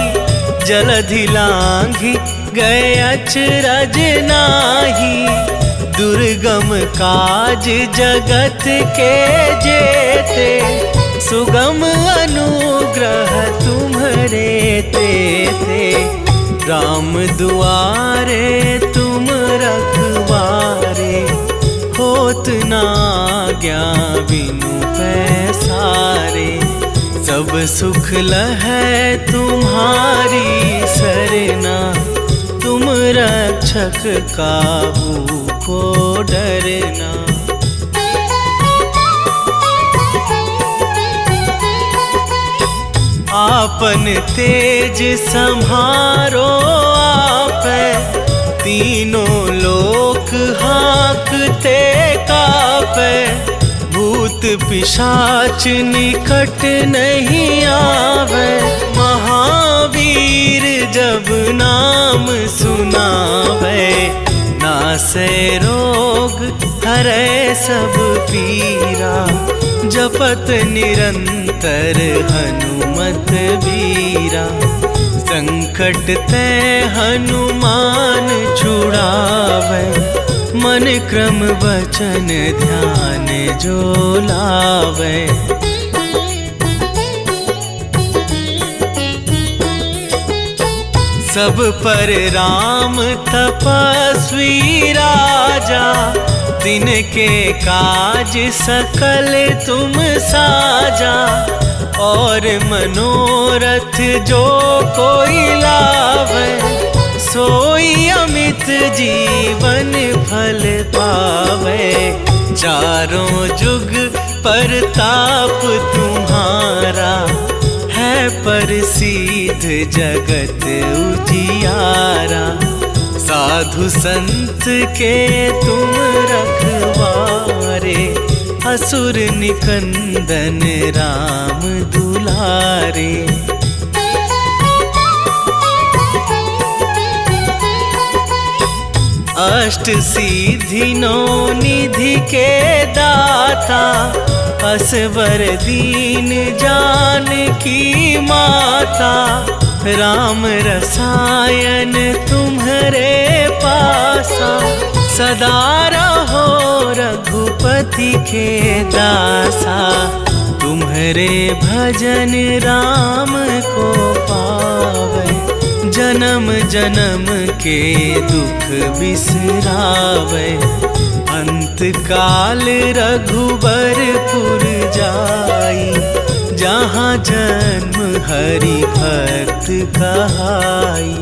जलधि लांघि गए अचरज नाही। दुर्गम काज जगत के जेते, सुगम अनुग्रह तुम्हरे तेते। राम दुआरे तुम रखवारे, होत न आज्ञा बिनु पैसारे। सब सुख लहै तुम्हारी सरना, तुम रक्षक काहू को डरना। आपन तेज सम्हारो आपै, तीनों लोक हाँकते कापै। पिशाच निकट नहीं आवे, महावीर जब नाम सुनावे। नासे रोग हरे सब पीरा, जपत निरंतर हनुमत बीरा। संकट ते हनुमान छुड़ावे, मन क्रम वचन ध्यान जो लावे। सब पर राम तपस्वी राजा, दिन के काज सकल तुम साजा। और मनोरथ जो कोई लावे, सोई अमित जीवन फल पावे। चारों जुग परताप तुम्हारा, है प्रसिद्ध जगत उजियारा। साधु संत के तुम रखवारे, असुर निकंदन राम दुलारे। अष्ट सिद्धि नौ निधि के दाता, असवर दीन जानकी माता। राम रसायन तुम्हारे पासा, सदा रहो रघुपति के दासा। तुम्हारे भजन राम को पावे, जन्म जन्म के दुख बिसरावे। अंत काल रघुबरपुर जाई, जहाँ जन्म हरि भक्त कहाई।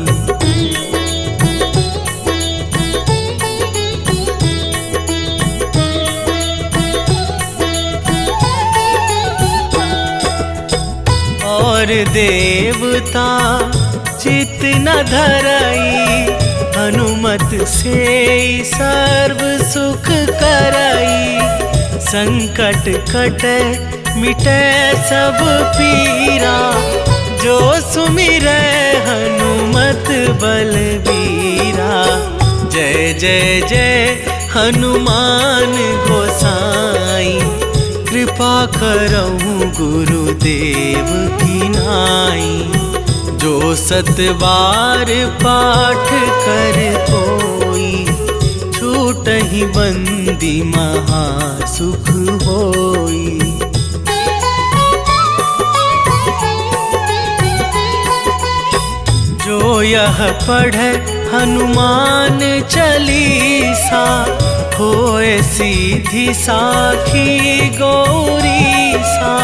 और देवता चित न धरई, हनुमत से सर्व सुख करई। संकट कटे मिटे सब पीरा, जो सुमिरै हनुमत बलबीरा। जय जय जय हनुमान गोसाई, कृपा करहु गुरुदेव की नाई। जो सतबार पाठ कर कोई, छूटहि बंदी महासुख होई। जो यह पढ़े हनुमान चालीसा, होए सीधी साखी गौरीसा।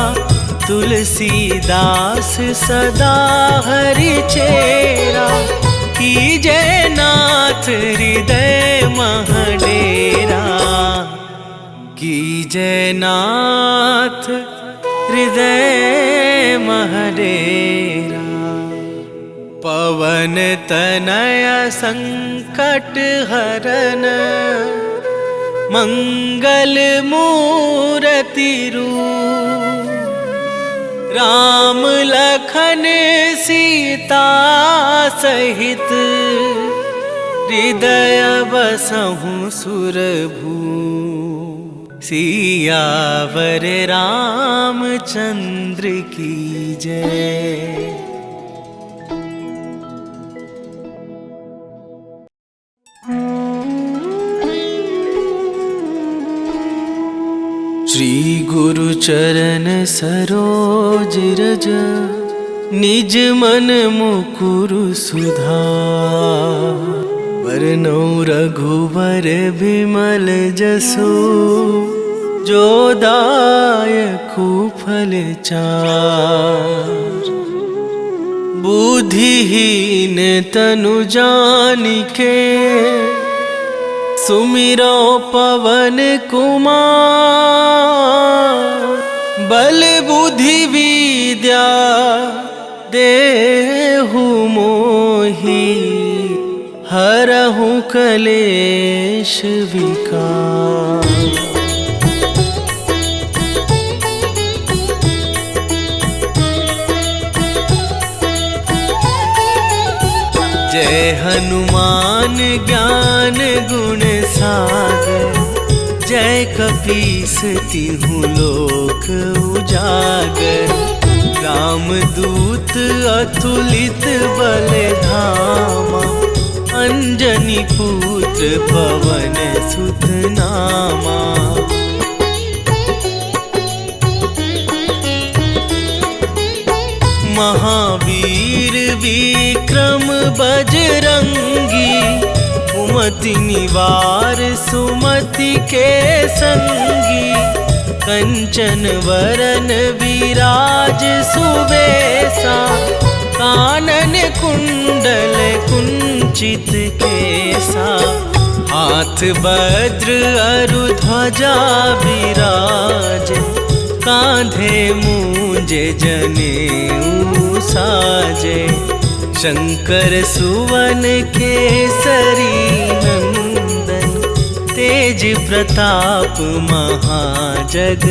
तुलसीदास सदा हरि चेरा, कीजे नाथ हृदय मह डेरा। कीजे नाथ हृदय मह डेरा। पवन तनय संकट हरन, मंगल मूर्ति रूप। राम लखन सीता सहित, हृदय बसहु सुरभू। सियावर रामचंद्र की जय। श्री गुरु चरण सरोज रज, निज मन मुकुरु सुधार। वरनौ रघुवर बिमल जसु, जो दायकु फल चार। बुद्धिहीन तनु जानिके, सुमिरो पवन कुमार। बल बुद्धि विद्या देहु मोहि, हरहु कलेश विकार। जय हनुमान ज्ञान गुण सागर, जय कपीस तिहुँ लोक उजागर। रामदूत अतुलित बल धामा, अंजनी पुत्र पवन सुत नामा। महावीर विक्रम बजरंगी, कुमति निवार सुमति के संगी। कंचन वरन विराज सुबेसा, कानन कुंडल कुंचित केसा। हाथ वज्र अरु ध्वजा विराज, कांधे मूंज जनेऊ साजे। शंकर सुवन केसरी नंदन, तेज प्रताप महाजगवंदन।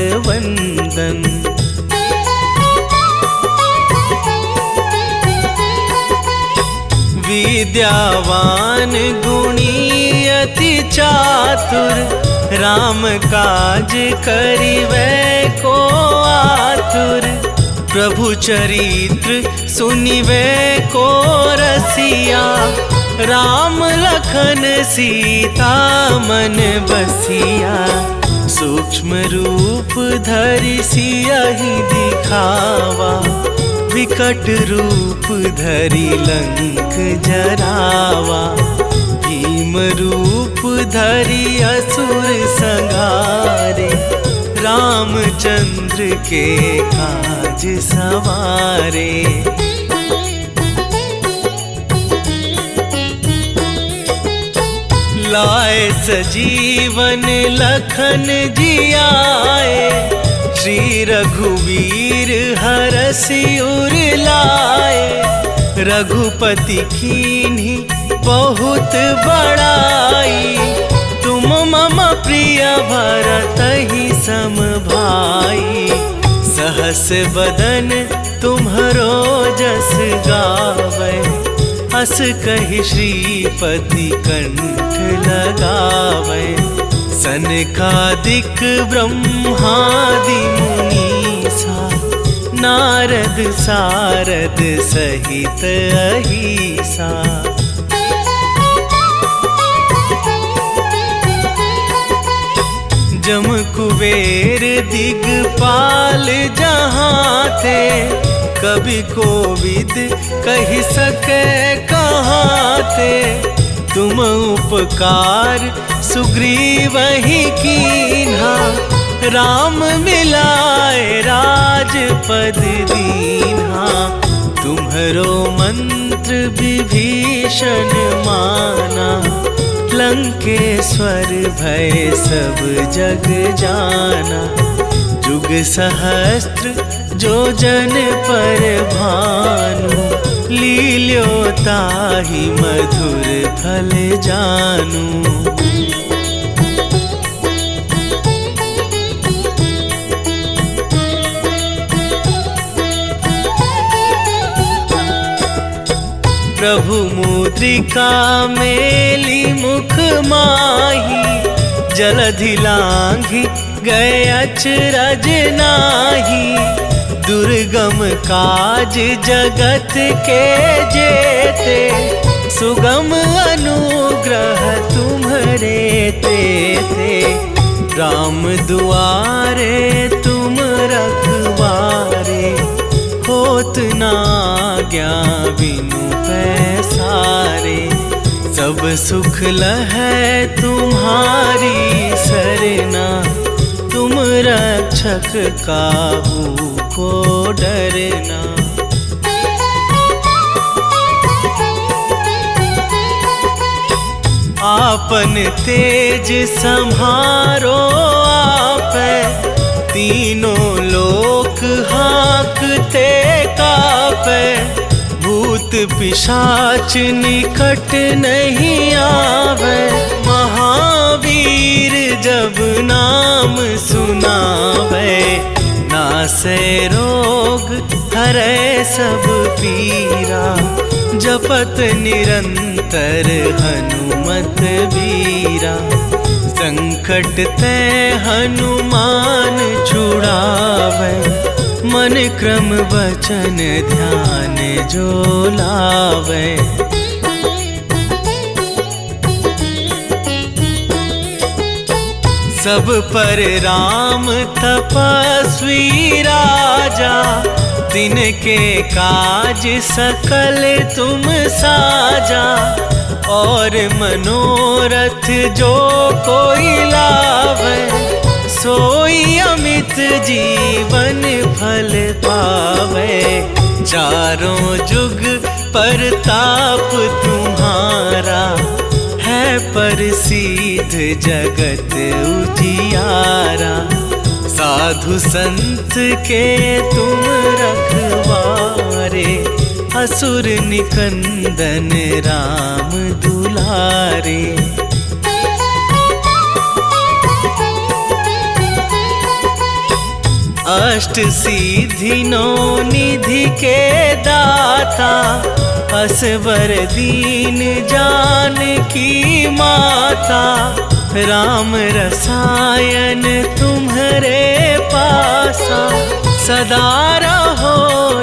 विद्यावान गुणी अति चातुर, राम काज करिबै को आतुर। प्रभु चरित्र सुनिबै को रसिया, राम लखन सीता मन बसिया। सूक्ष्म रूप धरि सियहि दिखावा, विकट रूप धरि लंक जरावा। भीम रूप धरि असुर संहारे, रामचंद्र के काज सवारे। लाए सजीवन लखन जियाए, श्री रघुवीर हरषि उर लाए। रघुपति कीन्ही बहुत बड़ाई, तुम मम प्रिय भरतहि सम भाई। सहस बदन तुम्हरो जस गावै, हस कहि श्रीपति कंठ लगावै। सनकादिक ब्रह्मादि मुनीसा, नारद सारद सहित अहिसा। जम कुबेर दिगपाल जहाँ थे, कभी कोविद कहि सके कहाँ थे। तुम उपकार सुग्रीवहि कीन्हा, राम मिलाए राजपद दीन्हा। तुम्हरो मंत्र विभीषण माना, लंकेश्वर भय सब जग जाना। जुग सहस्त्र जो जन पर भानु, लील्यो ताहि मधुर फल जानू। प्रभु मुद्रिका मेली मुख माही, जलधि लांघि गए अचरज नाही। दुर्गम काज जगत के जेते, सुगम अनुग्रह तुम्हरे तेते। राम दुआरे तुम रखवारे, होत न आज्ञा बिनु पैसारे। सब सुख लहै तुम्हारी सरना, तुम रक्षक काहू को डरना। आपन तेज सम्हारो आपै, तीनों लोक हाँकते कापै। भूत पिशाच निकट नहीं आवे, महावीर जब नाम सुनावे। नासै रोग हरै सब पीरा, जपत निरंतर हनुमत बीरा। संकट ते हनुमान छुड़ावे, मन क्रम वचन ध्यान जो लावे। सब पर राम तपस्वी राजा, तिनके काज सकल तुम साजा। और मनोरथ जो कोई लावे, सोई अमित जीवन फल पावे। चारों जुग परताप तुम्हारा, है प्रसिद्ध जगत उजियारा। साधु संत के तुम रखवारे, असुर निकंदन राम दुलारे। अष्ट सिद्धि नौ निधि के दाता, असवर दीन जानकी माता। राम रसायन तुम्हारे पासा, सदा रहो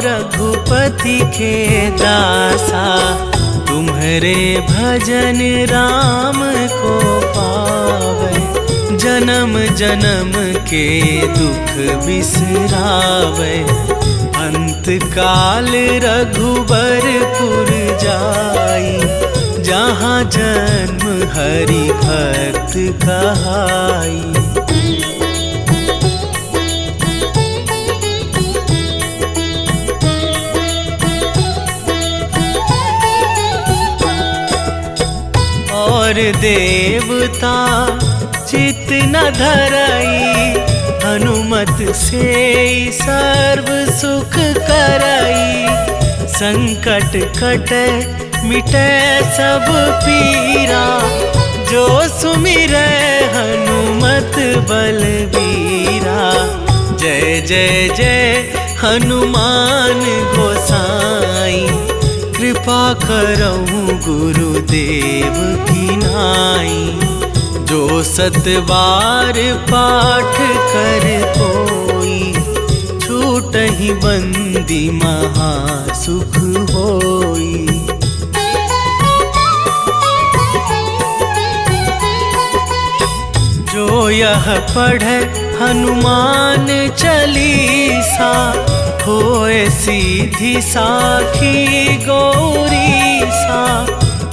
रघुपति के दासा। तुम्हारे भजन राम को पावे, जन्म जन्म के दुख बिसरावे। अंत काल रघुबरपुर जाई, जहाँ जन्म हरि भक्त कहाई। और देवता चित न धरई, हनुमत से सर्व सुख करई। संकट कटे मिटे सब पीरा, जो सुमिरै हनुमत बलबीरा। जय जय जय हनुमान गोसाई, कृपा करहु गुरुदेव की नाई। जो सतबार पाठ कर कोई, छूटहि बंदी महासुख होई। जो यह पढ़े हनुमान चालीसा, होए सीधी साखी गौरीसा।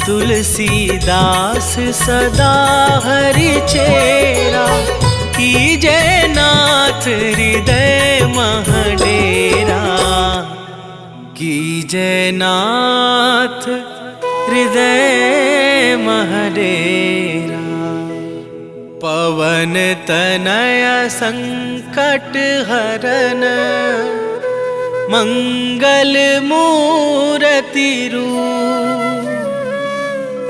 तुलसीदास सदा हरि चेरा, कीजे नाथ हृदय महडेरा। कीजे नाथ हृदय महडेरा। पवन तनय संकट हरन, मंगल मूरति रूप।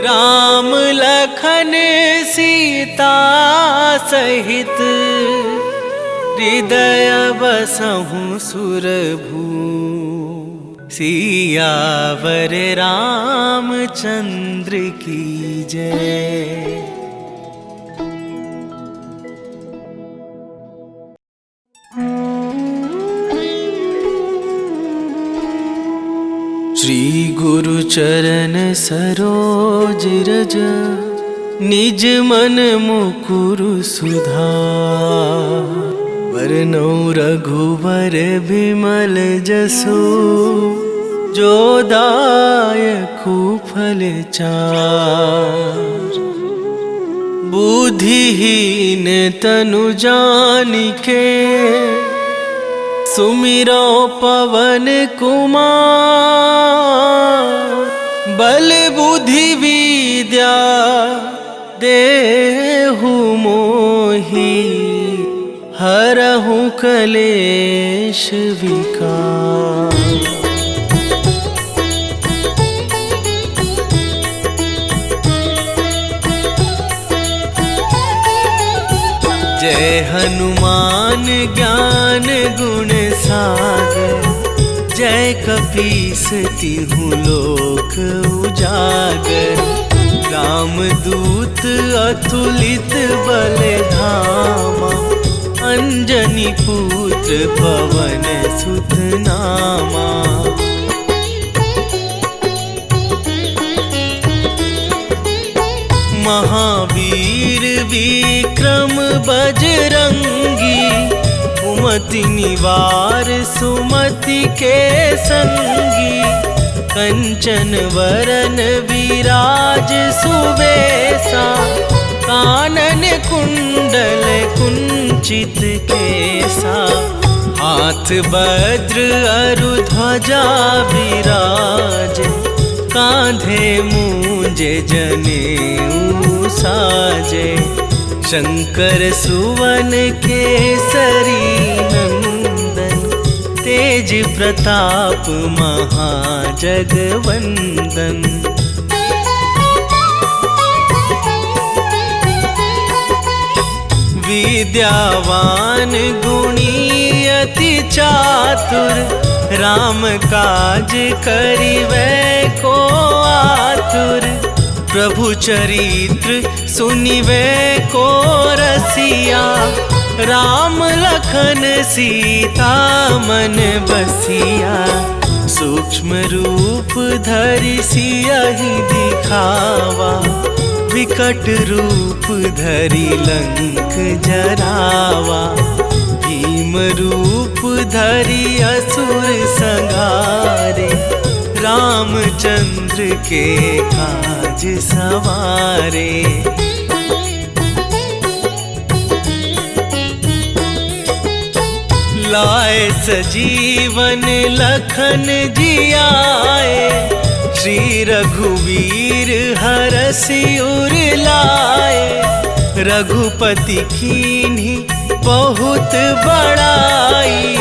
राम लखन सीता सहित, हृदय बसहु सुरभू। सियावर रामचंद्र की जय। श्री गुरु चरण सरोज रज, निज मन मुकुरु सुधार। वरनौ रघुवर बिमल जसु, जो दायकु फल चार। बुद्धिहीन तनु जानिके, सुमिरो पवन कुमार। बल बुद्धि विद्या देहु मोहि, हरहु कलेश विकार। जय हनुमान ज्ञान गुण सागर, जय कपीस तिहुँ लोक उजागर। रामदूत अतुलित बल धामा, अंजनी पुत्र पवन सुत नामा। महावीर विक्रम बजरंगी, कुमति निवार सुमति के संगी। कंचन वरन विराज सुबेसा, कानन कुंडल कुंचित केसा। हाथ वज्र अरु ध्वजा विराज, कांधे मूंज जनेऊ साजे। शंकर सुवन केसरी नंदन, तेज प्रताप महाजगवंदन। विद्यावान गुणी अति चातुर, राम काज करिवै को आतुर। प्रभु चरित्र सुनिवै को रसिया, राम लखन सीता मन बसिया। सूक्ष्म रूप धरि सियहि दिखावा, विकट रूप धरि लंक जरावा। भीम रूप धरि असुर संहारे, रामचंद्र के काज सवारे। लाए सजीवन लखन जियाए, श्री रघुवीर हरषि उर लाए। रघुपति कीन्ही बहुत बड़ाई,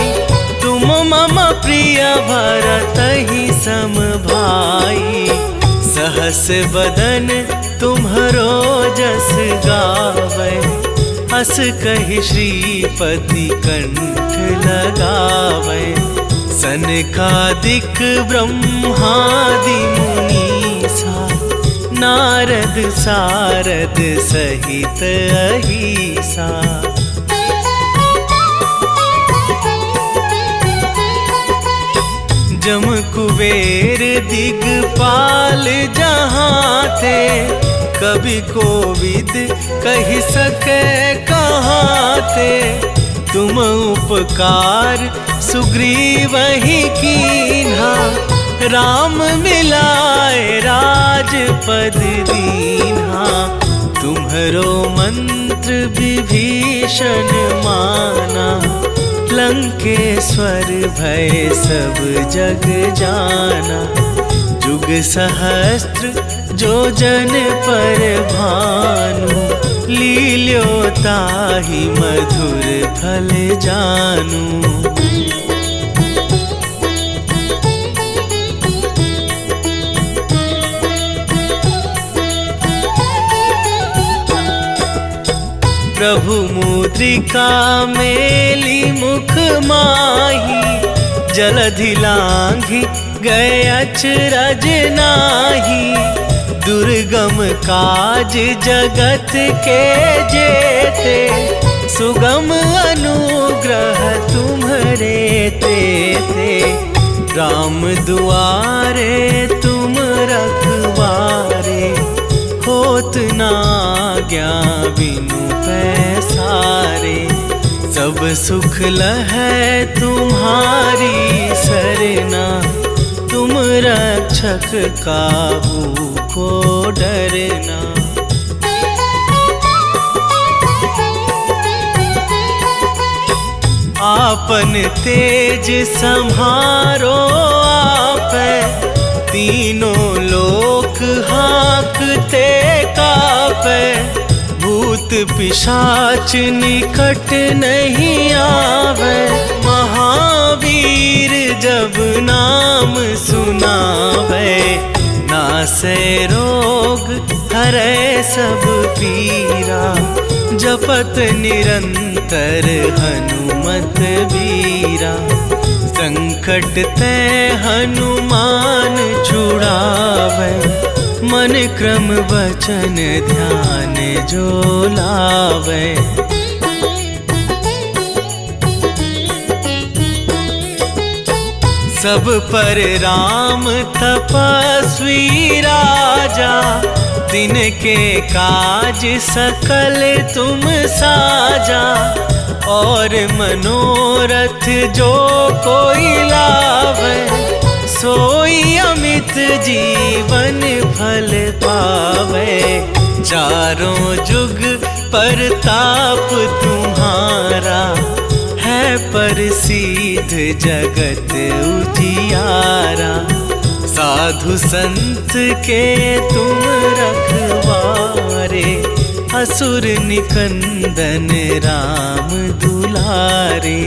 तुम मम प्रिय भरतहि सम भाई। सहस बदन तुम्हरो जस गावै, हस कहि श्रीपति कंठ लगावै। सनकादिक ब्रह्मादि मुनीसा, नारद सारद सहित अहिसा। जम कुबेर दिगपाल जहाँ थे, कवि कोविद कहि सके कहाँ थे। तुम उपकार सुग्रीवहि कीन्हा, राम मिलाए राजपद दीन्हा। तुम्हरो मंत्र विभीषण माना, लंकेश्वर भय सब जग जाना। जुग सहस्त्र जो जन पर भानु, लील्यो ताहि मधुर फल जानू। प्रभु मुद्रिका मेली मुख माही, जलधि लांघि गए अचरज नाही। दुर्गम काज जगत के जेते, सुगम अनुग्रह तुम्हरे तेते। राम दुआरे तुम रखवारे, होत न आज्ञा बिनु पैसारे। सब सुख लहै तुम्हारी सरना, तुम रक्षक काहू को डरना। आपन तेज सम्हारो आपै, तीनों लोक हाँकते कापै। भूत पिशाच निकट नहीं आवे, महावीर जब नाम सुनावे। नासै रोग हरै सब पीरा, जपत निरंतर हनुमत बीरा। संकट ते हनुमान छुड़ावे, मन क्रम वचन ध्यान जो लावे। सब पर राम तपस्वी राजा, दिन के काज सकल तुम साजा। और मनोरथ जो कोई लावे, सोई अमित जीवन फल पावे। चारों जुग परताप तुम्हारा, है प्रसिद्ध जगत उजियारा। साधु संत के तुम रखवारे, असुर निकंदन राम दुलारे।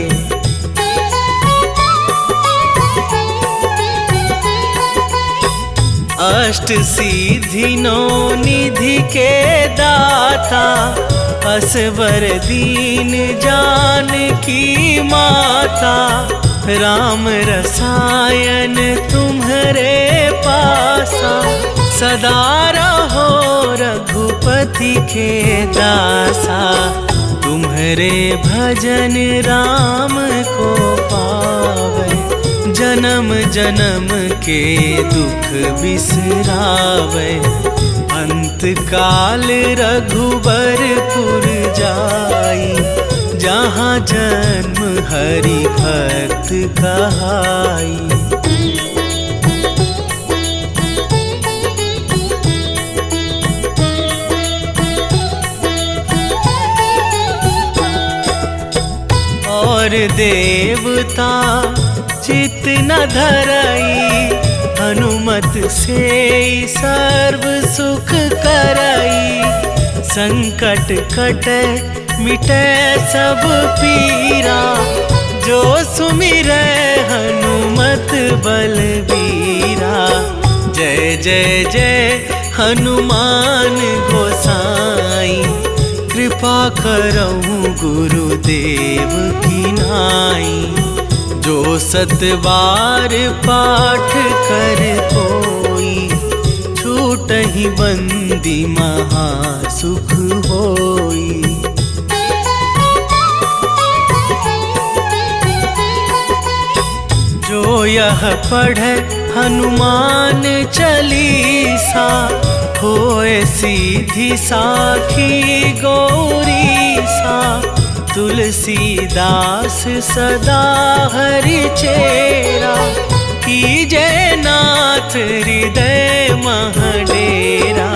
अष्ट सिद्धि नौ निधि के दाता, असवर दीन जानकी माता। राम रसायन तुम्हारे पासा, सदा रहो रघुपति के दासा। तुम्हारे भजन राम को पावे, जन्म जन्म के दुख बिसरावे। अंत काल रघुबरपुर जाई, जहाँ जन्म हरि भक्त कहाई। और देवता चित न धरई, हनुमत से सर्व सुख करई। संकट कटे मिटे सब पीरा, जो सुमिरै हनुमत बलबीरा। जय जय जय हनुमान गोसाई, कृपा करहु गुरुदेव की नाई। जो सतबार पाठ कर कोई, छूटहि बंदी महा सुख होई। जो यह पढ़े हनुमान चालीसा, होए सीधी साखी गौरीसा। तुलसीदास सदा हरि चेरा, कीजय नाथ हृदय मह डेरा।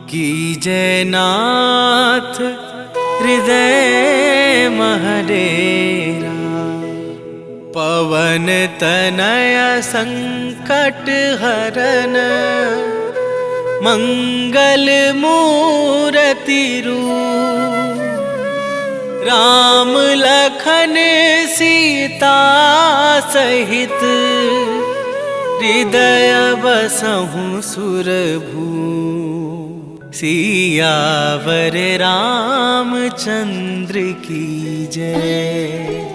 कीजय नाथ हृदय मह डेरा। पवन तनय संकट हरन, मंगल मूरति रूप। राम लखन सीता सहित, हृदय बसहु सुरभूप। सियावर रामचंद्र की जय।